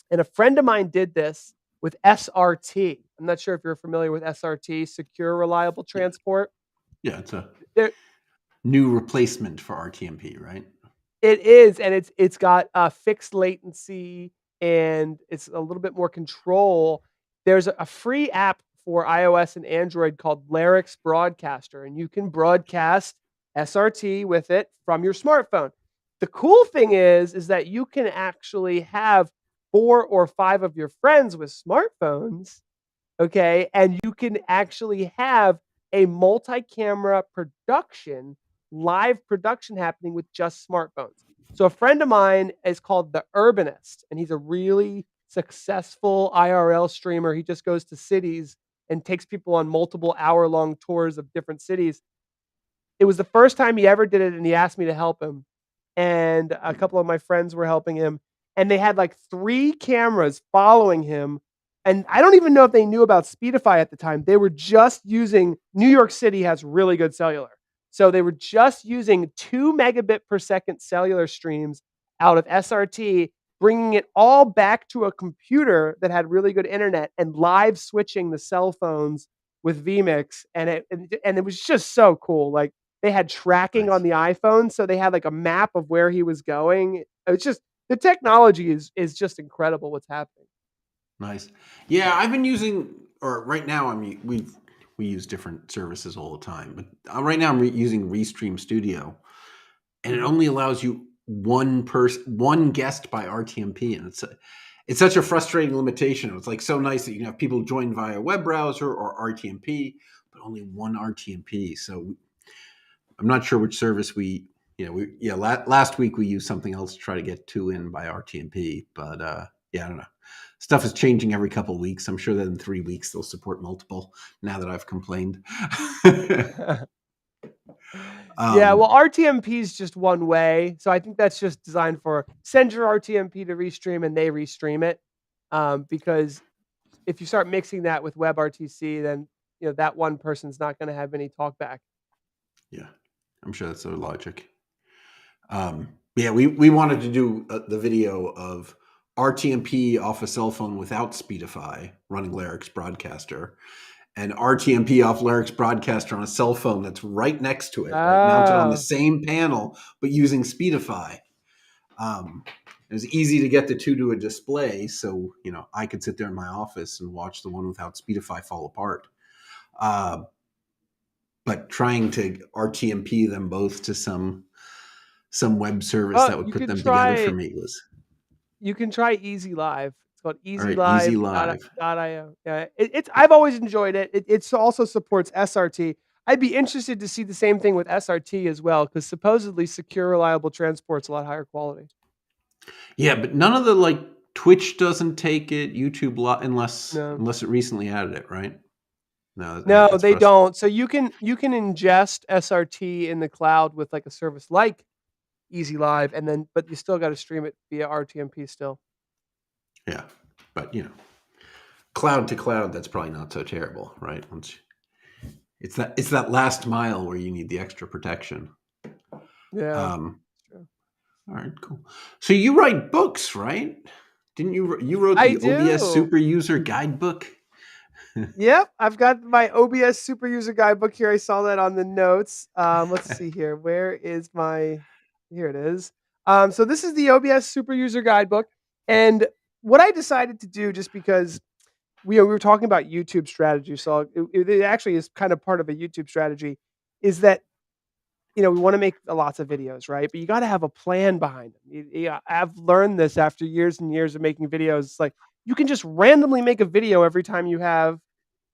and a friend of mine did this with SRT. I'm not sure if you're familiar with SRT, Secure Reliable Transport. Yeah, it's a new replacement for RTMP, right? It is, and it's got fixed latency, and it's a little bit more control. There's a free app for iOS and Android called Larix Broadcaster, and you can broadcast SRT with it from your smartphone. The cool thing is that you can actually have 4 or 5 of your friends with smartphones, okay? And you can actually have a multi-camera production, live production happening with just smartphones. So a friend of mine is called The Urbanist, and he's a really successful IRL streamer. He just goes to cities and takes people on multiple hour-long tours of different cities. It was the first time he ever did it, and he asked me to help him. And a couple of my friends were helping him, and they had like 3 cameras following him. And I don't even know if they knew about Speedify at the time. They were just using, New York City has really good cellular. So they were just using 2 megabit per second cellular streams out of SRT, bringing it all back to a computer that had really good internet and live switching the cell phones with vMix. And it was just so cool. Like they had tracking on the iPhone. So they had like a map of where he was going. It's just, the technology is just incredible what's happening. Nice. Yeah, I've been using, or right now we use different services all the time, but right now I'm using Restream Studio, and it only allows you one guest by RTMP, and it's such a frustrating limitation. It's like so nice that you can have people join via web browser or RTMP, but only one RTMP. So I'm not sure which service last week we used something else to try to get 2 in by RTMP, but I don't know. Stuff is changing every couple of weeks. I'm sure that in 3 weeks they'll support multiple. Now that I've complained. Yeah, well, RTMP is just one way, so I think that's just designed for send your RTMP to Restream and they restream it. Because if you start mixing that with WebRTC, then that one person's not going to have any talkback. Yeah, I'm sure that's their logic. We wanted to do the video of RTMP off a cell phone without Speedify running Larix Broadcaster, and RTMP off Larix Broadcaster on a cell phone that's right next to it, right, mounted on the same panel, but using Speedify. It was easy to get the two to a display, so I could sit there in my office and watch the one without Speedify fall apart. But trying to RTMP them both to some web service that would put them together for me was. You can try Easy Live. It's called Right, EasyLive.io. Yeah, I've always enjoyed it. It also supports SRT. I'd be interested to see the same thing with SRT as well, because supposedly secure, reliable transport's a lot higher quality. Yeah, but none of the Twitch doesn't take it. YouTube unless it recently added it, right? No, they don't. So you can ingest SRT in the cloud with a service like Easy Live, but you still got to stream it via RTMP still. Yeah, but cloud to cloud, that's probably not so terrible, right? It's that last mile where you need the extra protection. Yeah. All right, cool. So you write books, right? Didn't you? You wrote the OBS Superuser Guide Book. Yep, I've got my OBS Superuser Guide Book here. I saw that on the notes. Let's see here. Where is my? Here it is. So this is the OBS Superuser Guide Book, and what I decided to do, just because we were talking about YouTube strategy, so it actually is kind of part of a YouTube strategy, is that we want to make lots of videos, right? But you got to have a plan behind them. I've learned this after years and years of making videos. It's like you can just randomly make a video every time you have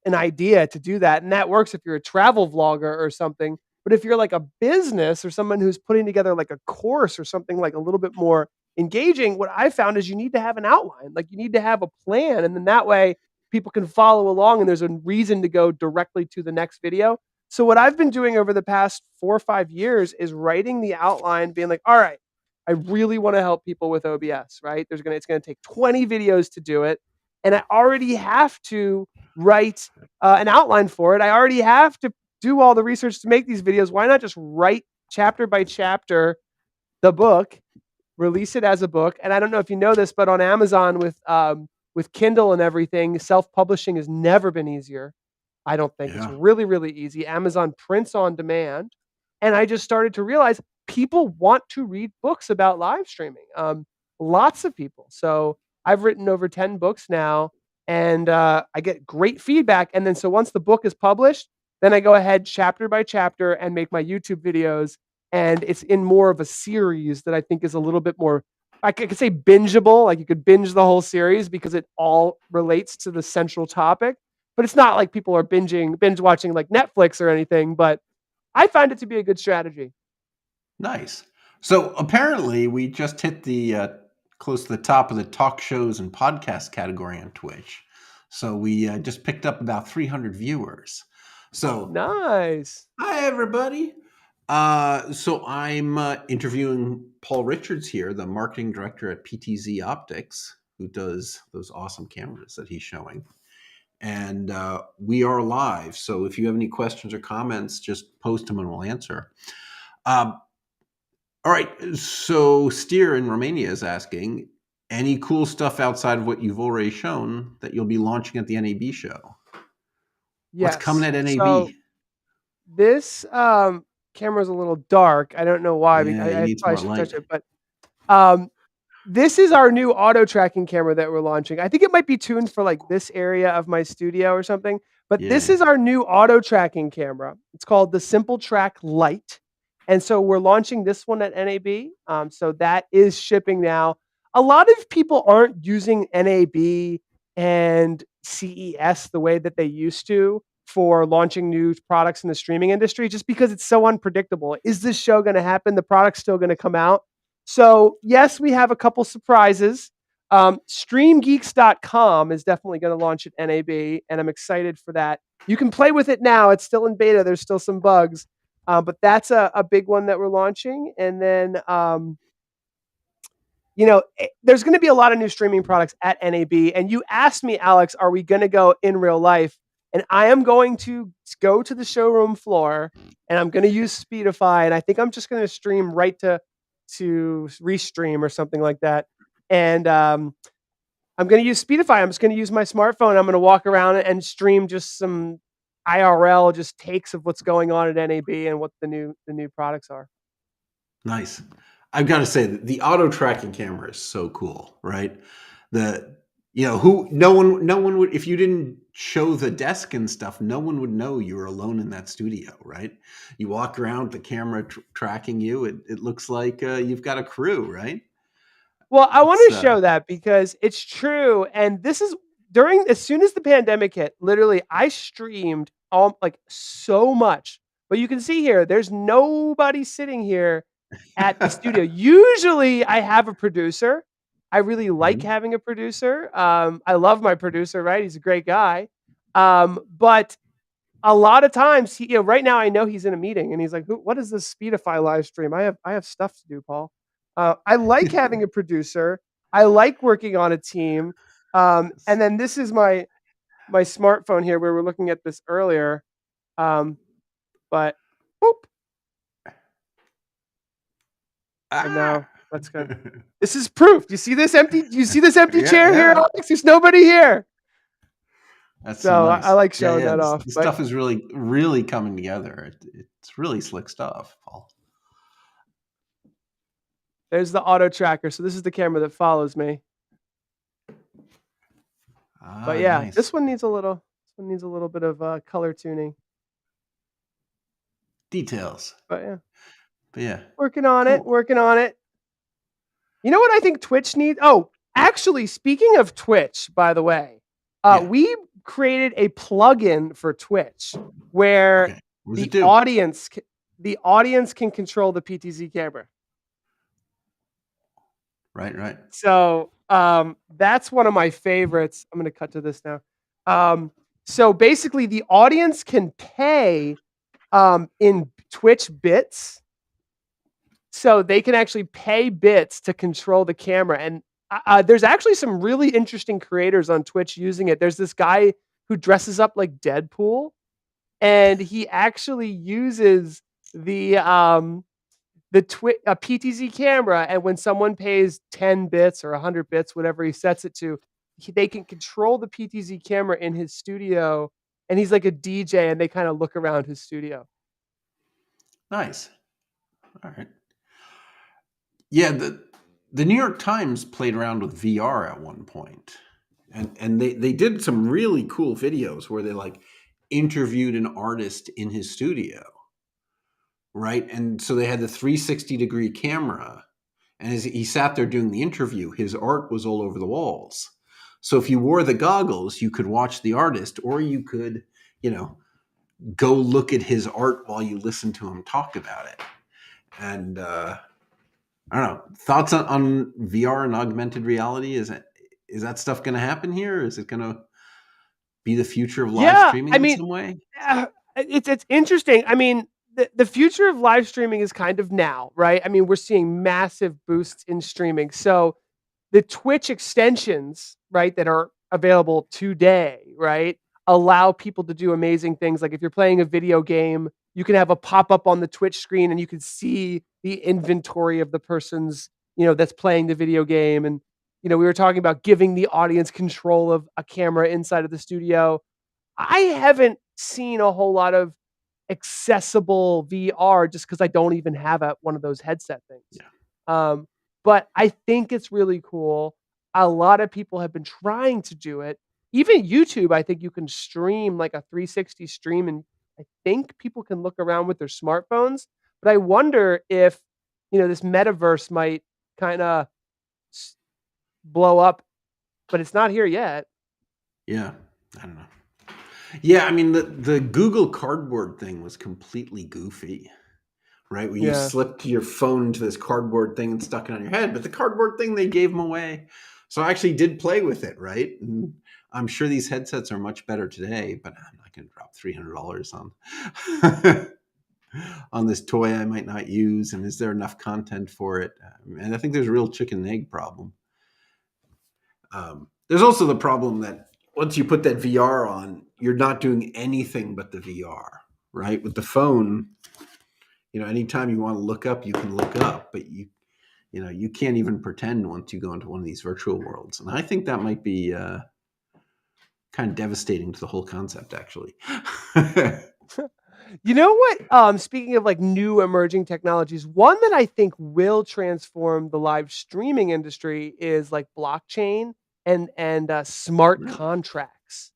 an idea to do that, and that works if you're a travel vlogger or something. But if you're like a business or someone who's putting together like a course or something like a little bit more engaging, what I found is you need to have an outline. Like you need to have a plan, and then that way people can follow along and there's a reason to go directly to the next video. So what I've been doing over the past 4 or 5 years is writing the outline, being like, all right, I really want to help people with OBS, right? It's going to take 20 videos to do it. And I already have to write an outline for it. I already have to do all the research to make these videos. Why not just write chapter by chapter the book, release it as a book? And I don't know if you know this, but on Amazon with Kindle and everything, self-publishing has never been easier. I don't think it's really, really easy. Amazon prints on demand. And I just started to realize people want to read books about live streaming. Lots of people. So I've written over 10 books now, and I get great feedback. And then so once the book is published, then I go ahead chapter by chapter and make my YouTube videos. And it's in more of a series that I think is a little bit more, I could say bingeable. Like you could binge the whole series because it all relates to the central topic. But it's not like people are binge watching like Netflix or anything. But I find it to be a good strategy. Nice. So apparently we just hit the close to the top of the talk shows and podcast category on Twitch. So we just picked up about 300 viewers. So nice. Hi, everybody. So I'm interviewing Paul Richards here, the marketing director at PTZOptics, who does those awesome cameras that he's showing. And we are live. So if you have any questions or comments, just post them and we'll answer. All right. So Steer in Romania is asking, any cool stuff outside of what you've already shown that you'll be launching at the NAB show? Yes. What's coming at NAB? So this camera is a little dark. I don't know why. Yeah, I probably should touch it. But this is our new auto tracking camera that we're launching. I think it might be tuned for like this area of my studio or something. But this is our new auto tracking camera. It's called the Simple Track Lite. And so we're launching this one at NAB. So that is shipping now. A lot of people aren't using NAB and CES the way that they used to for launching new products in the streaming industry, just because it's so unpredictable. Is this show going to happen? The product's still going to come out. So yes, we have a couple surprises. StreamGeeks.com is definitely going to launch at NAB, and I'm excited for that. You can play with it now. It's still in beta. There's still some bugs, but that's a big one that we're launching. And then, there's going to be a lot of new streaming products at NAB. And you asked me, Alex, are we going to go in real life? And I am going to go to the showroom floor, and I'm going to use Speedify. And I think I'm just going to stream right to Restream or something like that. And I'm going to use Speedify. I'm just going to use my smartphone. I'm going to walk around and stream just some IRL, just takes of what's going on at NAB and what the new products are. Nice. I've got to say that the auto tracking camera is so cool, right? No one would, if you didn't show the desk and stuff, no one would know you were alone in that studio, right? You walk around with the camera tracking you. It looks like you've got a crew, right? Well, I want to show that because it's true. And this is as soon as the pandemic hit, literally I streamed so much, but you can see here, there's nobody sitting here at the studio. Usually I have a producer. I really like having a producer. I love my producer, right? He's a great guy. But a lot of times right now I know he's in a meeting and he's like, what is this Speedify live stream? I have stuff to do, Paul. I like having a producer. I like working on a team. And then this is my smartphone here where we're looking at this earlier. But boop. And now that's good. This is proof. Do you see this empty? Chair here, Alex? There's nobody here. That's so nice. I like showing that off. This stuff is really, really coming together. It's really slick stuff, Paul. There's the auto tracker. So this is the camera that follows me. But yeah, nice. this one needs a little bit of color tuning. Details. But yeah. Working on it. You know what I think Twitch needs? Oh, actually, speaking of Twitch, by the way, we created a plugin for Twitch where the audience can control the PTZ camera. Right. So that's one of my favorites. I'm going to cut to this now. So basically, the audience can pay in Twitch bits. So they can actually pay bits to control the camera. And there's actually some really interesting creators on Twitch using it. There's this guy who dresses up like Deadpool, and he actually uses the PTZ camera. And when someone pays 10 bits or 100 bits, whatever he sets it to, they can control the PTZ camera in his studio. And he's like a DJ, and they kind of look around his studio. Nice. All right. Yeah, the New York Times played around with VR at one point, and they did some really cool videos where they interviewed an artist in his studio, right? And so they had the 360-degree camera, and as he sat there doing the interview, his art was all over the walls. So if you wore the goggles, you could watch the artist, or you could, go look at his art while you listen to him talk about it. And I don't know. Thoughts on VR and augmented reality? Is that stuff going to happen here? Is it going to be the future of live streaming in some way? It's interesting. I mean, the future of live streaming is kind of now, right? I mean, we're seeing massive boosts in streaming. So the Twitch extensions, right, that are available today, right, allow people to do amazing things. Like if you're playing a video game, you can have a pop-up on the Twitch screen and you can see the inventory of the person's, that's playing the video game. And, we were talking about giving the audience control of a camera inside of the studio. I haven't seen a whole lot of accessible VR just because I don't even have one of those headset things. Yeah. But I think it's really cool. A lot of people have been trying to do it. Even YouTube, I think you can stream like a 360 stream, and I think people can look around with their smartphones. But I wonder if, this metaverse might kind of blow up, but it's not here yet. Yeah, I don't know. Yeah, I mean the Google Cardboard thing was completely goofy, right? Where you Yeah. slipped your phone into this cardboard thing and stuck it on your head, but the cardboard thing they gave them away. So I actually did play with it, right? And I'm sure these headsets are much better today, but I'm not going to drop $300 on on this toy I might not use. And is there enough content for it? And I think there's a real chicken and egg problem. There's also the problem that once you put that VR on, you're not doing anything but the VR, right? With the phone, anytime you want to look up, you can look up, but you can't even pretend once you go into one of these virtual worlds. And I think that might be kind of devastating to the whole concept, actually. You know what? Speaking of like new emerging technologies, one that I think will transform the live streaming industry is like blockchain and smart contracts.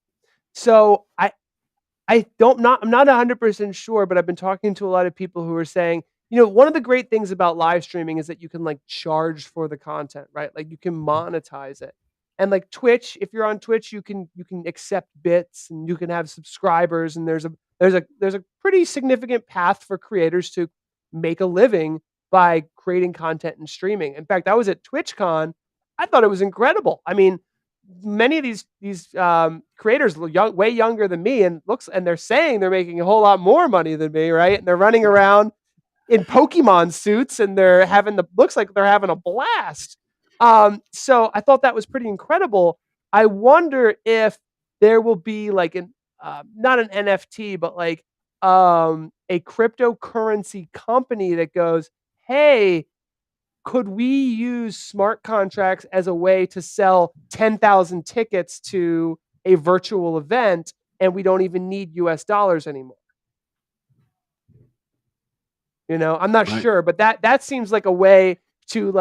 So I'm not 100% sure, but I've been talking to a lot of people who are saying, one of the great things about live streaming is that you can like charge for the content, right? Like you can monetize it. And like Twitch, if you're on Twitch, you can accept bits and you can have subscribers, and there's a pretty significant path for creators to make a living by creating content and streaming. In fact, I was at TwitchCon. I thought it was incredible. I mean, many of these creators way younger than me, and they're saying they're making a whole lot more money than me, right? And they're running around in Pokemon suits, and looks like they're having a blast. So I thought that was pretty incredible. I wonder if there will be like not an NFT, but like a cryptocurrency company that goes, hey, could we use smart contracts as a way to sell 10,000 tickets to a virtual event, and we don't even need US dollars anymore? I'm not sure, but that seems like a way to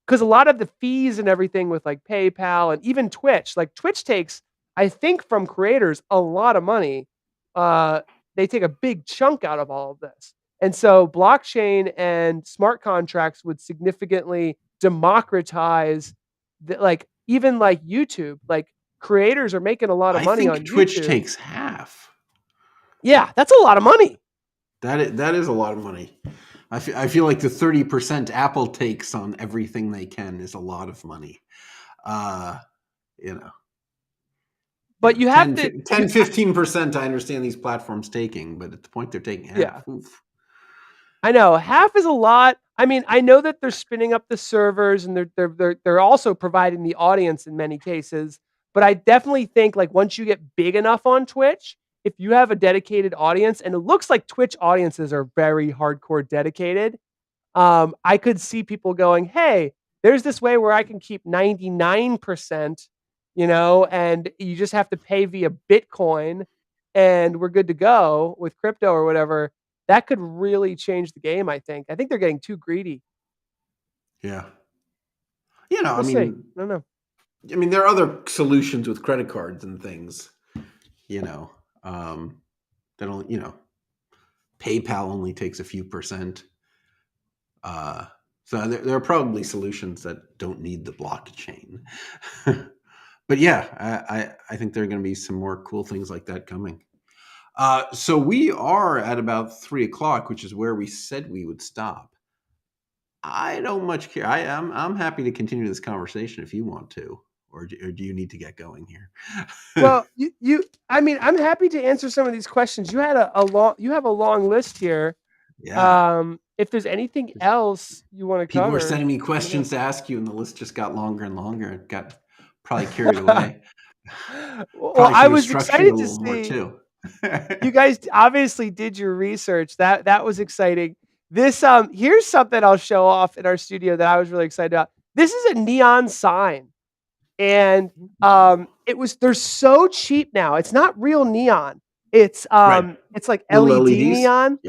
because a lot of the fees and everything with like PayPal and even Twitch, like Twitch takes, I think, from creators a lot of money. They take a big chunk out of all of this. And so blockchain and smart contracts would significantly democratize even like YouTube, like creators are making a lot of money on Twitch YouTube. takes half. Yeah, that's a lot of money. That is a lot of money. I feel like the 30% Apple takes on everything they can is a lot of money. But you have 15%. I understand these platforms taking, but at the point they're taking half. Yeah. Oof. I know half is a lot. I mean, I know that they're spinning up the servers and they're also providing the audience in many cases. But I definitely think like once you get big enough on Twitch, if you have a dedicated audience, and it looks like Twitch audiences are very hardcore dedicated, I could see people going, hey, there's this way where I can keep 99%, and you just have to pay via Bitcoin and we're good to go with crypto or whatever. That could really change the game, I think. I think they're getting too greedy. Yeah. We'll see. I don't know. I mean, there are other solutions with credit cards and things, that only, PayPal only takes a few percent. So there are probably solutions that don't need the blockchain. But yeah, I think there are going to be some more cool things like that coming. So we are at about 3:00, which is where we said we would stop. I don't much care. I'm happy to continue this conversation if you want to, or do you need to get going here? Well, I mean, I'm happy to answer some of these questions. You have a long list here. Yeah. If there's anything else you want to cover. People were sending me questions to ask you, and the list just got longer and longer. It got probably carried away. Well, I was excited to see too. You guys obviously did your research. That was exciting. This here's something I'll show off in our studio that I was really excited about. This is a neon sign, and they're so cheap now. It's not real neon. It's it's like little LED LEDs? neon.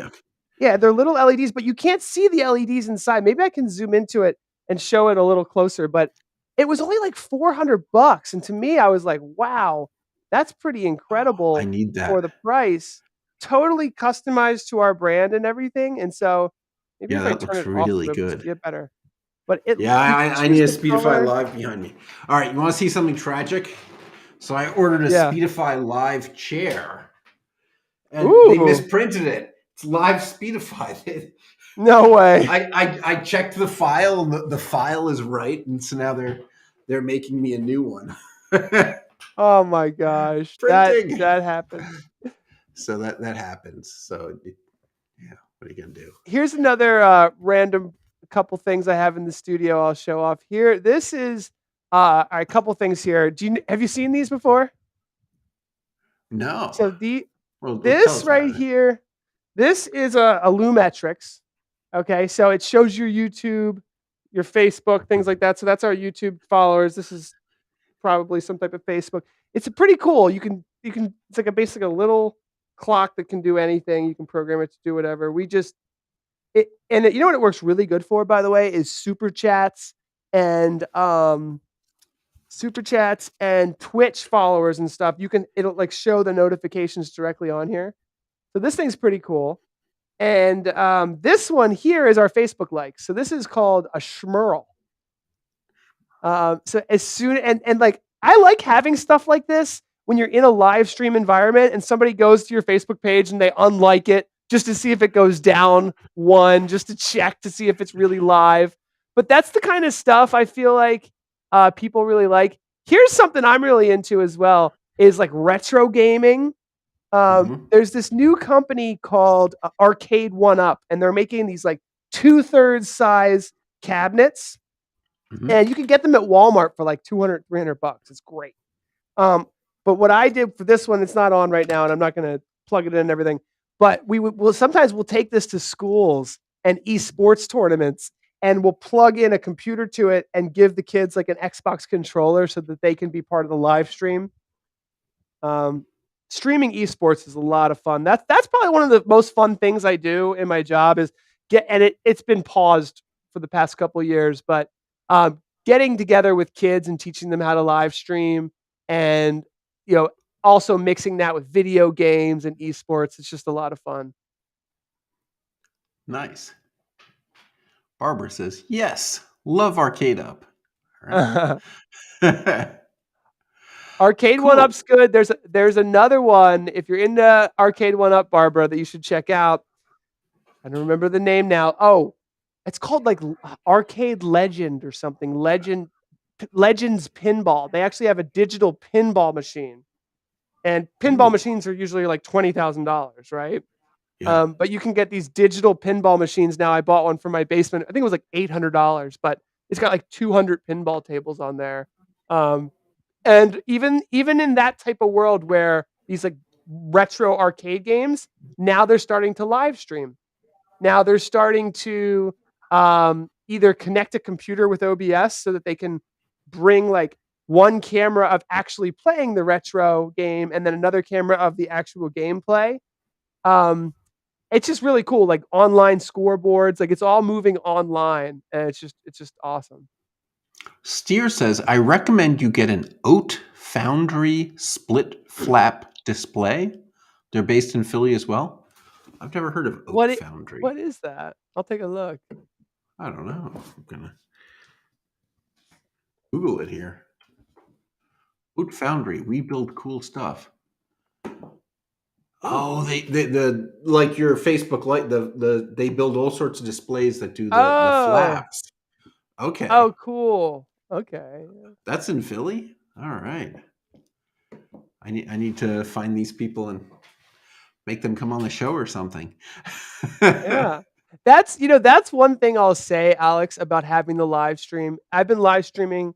Yeah, they're little LEDs, but you can't see the LEDs inside. Maybe I can zoom into it and show it a little closer. But it was only like $400, and to me, I was like, wow, that's pretty incredible. I need that for the price. Totally customized to our brand and everything. And so maybe if I that turn looks it really off, good. Get better. But I need a Speedify Live behind me. All right, you want to see something tragic? So I ordered a Speedify Live chair, and they Ooh. misprinted it. It's live Speedify. No way. I checked the file, and the file is right, and so now they're making me a new one. Oh my gosh. Printing. That happened. So that happens. So yeah, what are you gonna do? Here's another random couple things I have in the studio I'll show off here. This is a couple things here. Have you seen these before? No. So Well, tell this us right about it. here, this is a Lumetrics. Okay, so it shows your YouTube, your Facebook, things like that. So that's our YouTube followers. This is probably some type of Facebook. It's a pretty cool. You can it's like basically a little clock that can do anything. You can program it to do whatever. You know what it works really good for, by the way, is super chats and Twitch followers and stuff. It'll like show the notifications directly on here. So this thing's pretty cool. And this one here is our Facebook likes. So this is called a schmurl. So as soon and like I like having stuff like this when you're in a live stream environment and somebody goes to your Facebook page and they unlike it just to see if it goes down one, just to check to see if it's really live. But that's the kind of stuff I feel like people really like. Here's something I'm really into as well is like retro gaming. There's this new company called Arcade 1UP, and they're making these like 2/3 size cabinets. And you can get them at Walmart for like $200, $300. It's great. But what I did for this one, it's not on right now, and I'm not going to plug it in and everything. But sometimes we'll take this to schools and esports tournaments, and we'll plug in a computer to it and give the kids like an Xbox controller so that they can be part of the live stream. Streaming esports is a lot of fun. That's probably one of the most fun things I do in my job is it's been paused for the past couple of years, but getting together with kids and teaching them how to live stream and, also mixing that with video games and esports. It's just a lot of fun. Nice. Barbara says, yes, love Arcade Up. All right. Arcade Cool. 1UP's good. There's another one, if you're into Arcade 1UP, Barbara, that you should check out. I don't remember the name now. Oh, it's called like Arcade Legend or something. Legends Pinball. They actually have a digital pinball machine. And pinball machines are usually like $20,000, right? Yeah. But you can get these digital pinball machines now. I bought one for my basement. I think it was like $800, but it's got like 200 pinball tables on there. And even in that type of world where these like retro arcade games, now they're starting to live stream. Now they're starting to either connect a computer with OBS so that they can bring like one camera of actually playing the retro game and then another camera of the actual gameplay. It's just really cool, like online scoreboards, like it's all moving online, and it's just awesome. Steer says, I recommend you get an Oat Foundry split flap display. They're based in Philly as well. I've never heard of Oat Foundry. What is that? I'll take a look. I don't know. I'm gonna Google it here. Oat Foundry, we build cool stuff. Oh, they like your Facebook light. They build all sorts of displays that do the flaps. Okay. Oh, cool. Okay. That's in Philly. All right. I need to find these people and make them come on the show or something. Yeah. That's one thing I'll say, Alex, about having the live stream. I've been live streaming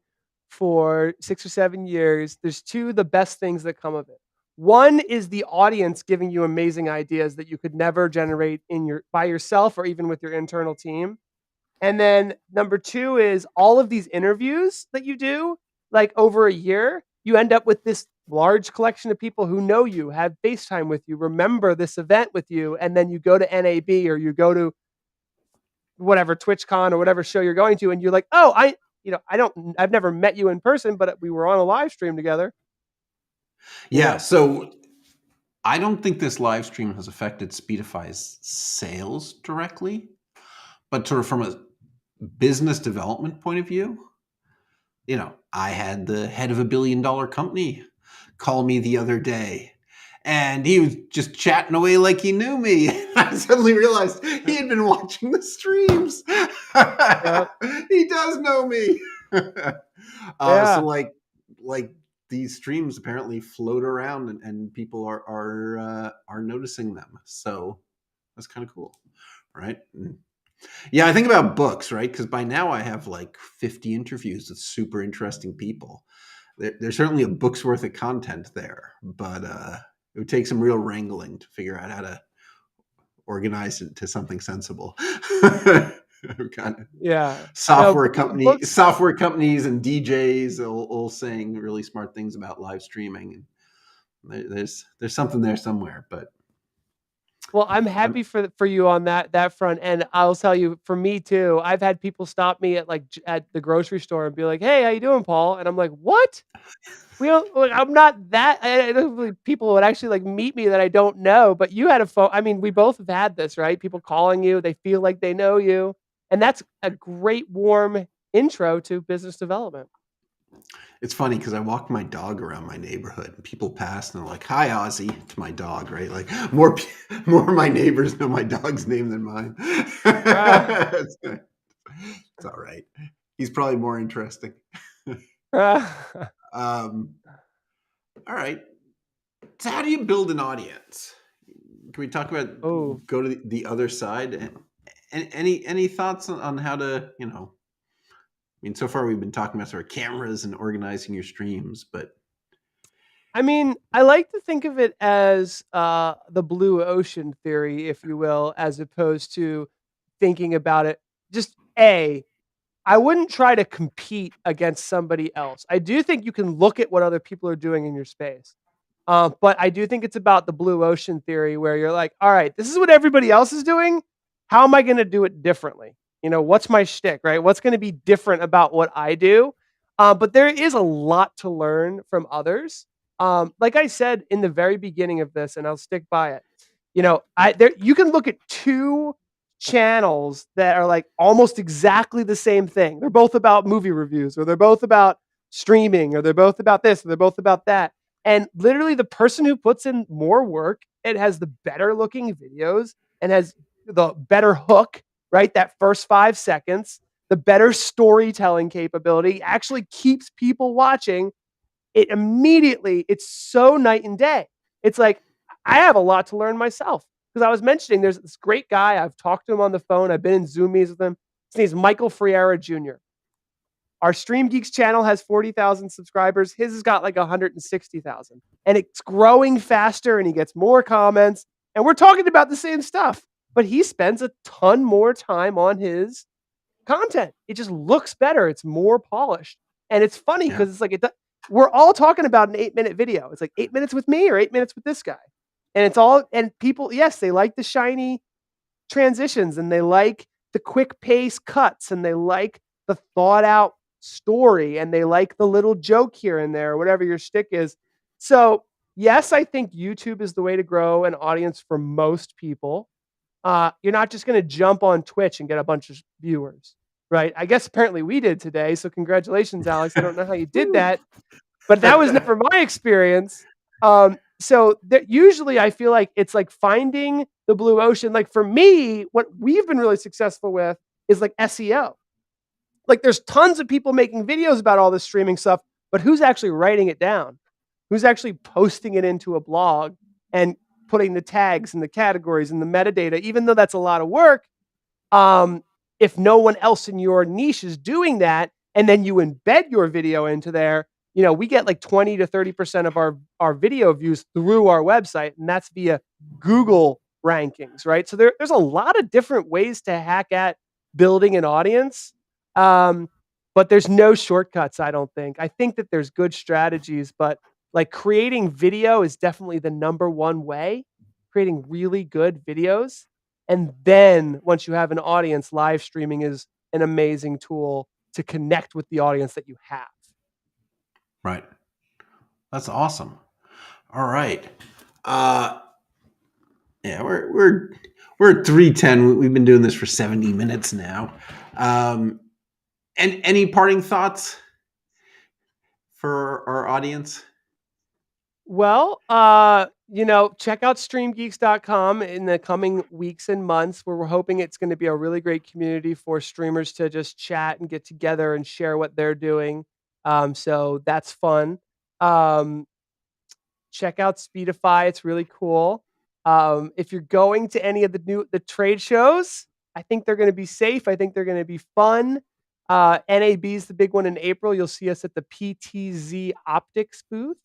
for 6 or 7 years. There's the best things that come of it. One is the audience giving you amazing ideas that you could never generate by yourself or even with your internal team. And then number 2 is all of these interviews that you do, like over a year, you end up with this large collection of people who know you, have FaceTime with you, remember this event with you, and then you go to NAB or you go to whatever TwitchCon or whatever show you're going to, and you're like, oh, I've never met you in person, but we were on a live stream together. Yeah, so I don't think this live stream has affected Speedify's sales directly, but sort of from a business development point of view, I had the head of $1 billion company call me the other day And he was just chatting away like he knew me. I suddenly realized he had been watching the streams. He does know me. Yeah. So like these streams apparently float around and people are noticing them. So that's kind of cool, right? Yeah, I think about books, right? Because by now I have like 50 interviews with super interesting people. There's certainly a book's worth of content there, but it would take some real wrangling to figure out how to organize it to something sensible. Kind of Yeah. software Books. companies and DJs all saying really smart things about live streaming, and there's something there somewhere. But Well, I'm happy for you on that front, and I'll tell you, for me too, I've had people stop me at at the grocery store and be like, "Hey, how you doing, Paul?" And I'm like, "What? We don't. Like, I'm not that." I don't believe people would actually like meet me that I don't know. But you had a phone. I mean, we both have had this, right? People calling you, they feel like they know you, and that's a great warm intro to business development. it's funny because I walk my dog around my neighborhood and people pass and they're like, "Hi, Ozzy," to my dog, right? Like more of my neighbors know my dog's name than mine. It's all right. He's probably more interesting. All right. So how do you build an audience? Can we talk about go to the other side? And any thoughts on how to, I mean, so far we've been talking about sort of cameras and organizing your streams, but I mean, I like to think of it as the blue ocean theory, if you will, as opposed to thinking about it. Just I wouldn't try to compete against somebody else. I do think you can look at what other people are doing in your space. But I do think it's about the blue ocean theory where you're like, all right, this is what everybody else is doing. How am I going to do it differently? What's my shtick, right? What's going to be different about what I do? But there is a lot to learn from others. Like I said in the very beginning of this, and I'll stick by it. You can look at two channels that are like almost exactly the same thing. They're both about movie reviews, or they're both about streaming, or they're both about this, or they're both about that. And literally the person who puts in more work and has the better looking videos and has the better hook, right? That first 5 seconds, the better storytelling capability actually keeps people watching. It's so night and day. It's like, I have a lot to learn myself. Because I was mentioning, there's this great guy. I've talked to him on the phone. I've been in Zoom meetings with him. His name's Michael Friera Jr. Our Stream Geeks channel has 40,000 subscribers. His has got like 160,000. And it's growing faster and he gets more comments. And we're talking about the same stuff. But he spends a ton more time on his content. It just looks better. It's more polished. And it's funny because it's like, we're all talking about an 8-minute video. It's like 8 minutes with me or 8 minutes with this guy. And people, yes, they like the shiny transitions and they like the quick pace cuts and they like the thought out story and they like the little joke here and there, whatever your shtick is. So yes, I think YouTube is the way to grow an audience for most people. You're not just going to jump on Twitch and get a bunch of viewers, right? I guess apparently we did today. So congratulations, Alex. I don't know how you did that, but that was never my experience. So usually I feel like it's like finding the blue ocean. Like for me, what we've been really successful with is like SEO. Like there's tons of people making videos about all this streaming stuff, but who's actually writing it down? Who's actually posting it into a blog and putting the tags and the categories and the metadata, even though that's a lot of work. If no one else in your niche is doing that, and then you embed your video into there, we get like 20 to 30% of our video views through our website, and that's via Google rankings, right? So there's a lot of different ways to hack at building an audience, but there's no shortcuts, I don't think. I think that there's good strategies, but like creating video is definitely the number one way, creating really good videos. And then once you have an audience, live streaming is an amazing tool to connect with the audience that you have. Right. That's awesome. All right. Yeah, we're at 3:10. We've been doing this for 70 minutes now. And any parting thoughts for our audience? Well, check out streamgeeks.com in the coming weeks and months, where we're hoping it's going to be a really great community for streamers to just chat and get together and share what they're doing. So that's fun. Um, check out Speedify; it's really cool. If you're going to any of the trade shows, I think they're going to be safe. I think they're going to be fun. NAB is the big one in April. You'll see us at the PTZOptics booth.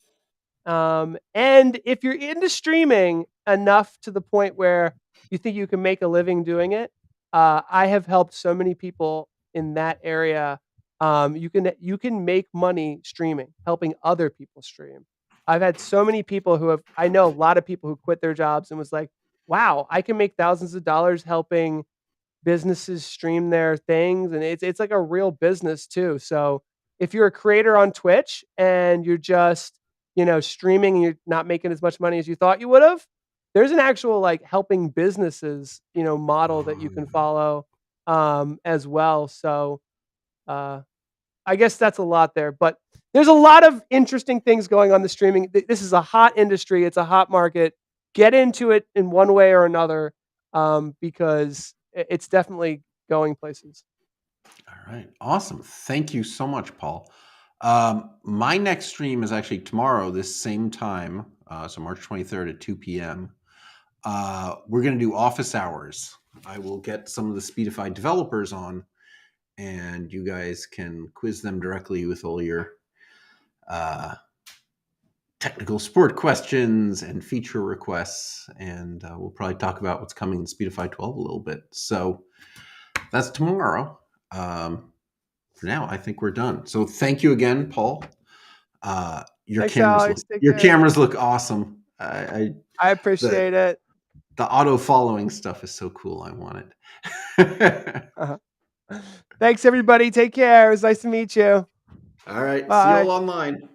And if you're into streaming enough to the point where you think you can make a living doing it, I have helped so many people in that area. You can make money streaming, helping other people stream. I've had so many people I know a lot of people who quit their jobs and was like, wow, I can make thousands of dollars helping businesses stream their things, and it's like a real business too. So if you're a creator on Twitch and you're just streaming and you're not making as much money as you thought you would have, there's an actual like helping businesses model that you can follow as well. So I guess that's a lot there, but there's a lot of interesting things going on the streaming. This is a hot industry. It's a hot market. Get into it in one way or another, because it's definitely going places. All right. Awesome. Thank you so much, Paul. My next stream is actually tomorrow, this same time. So March 23rd at 2 p.m. We're going to do office hours. I will get some of the Speedify developers on, and you guys can quiz them directly with all your technical support questions and feature requests. And we'll probably talk about what's coming in Speedify 12 a little bit. So that's tomorrow. For now, I think we're done. So thank you again, Paul. Your cameras look awesome. I appreciate it. The auto following stuff is so cool. I want it. Thanks, everybody. Take care. It was nice to meet you. All right. Bye. See you all online.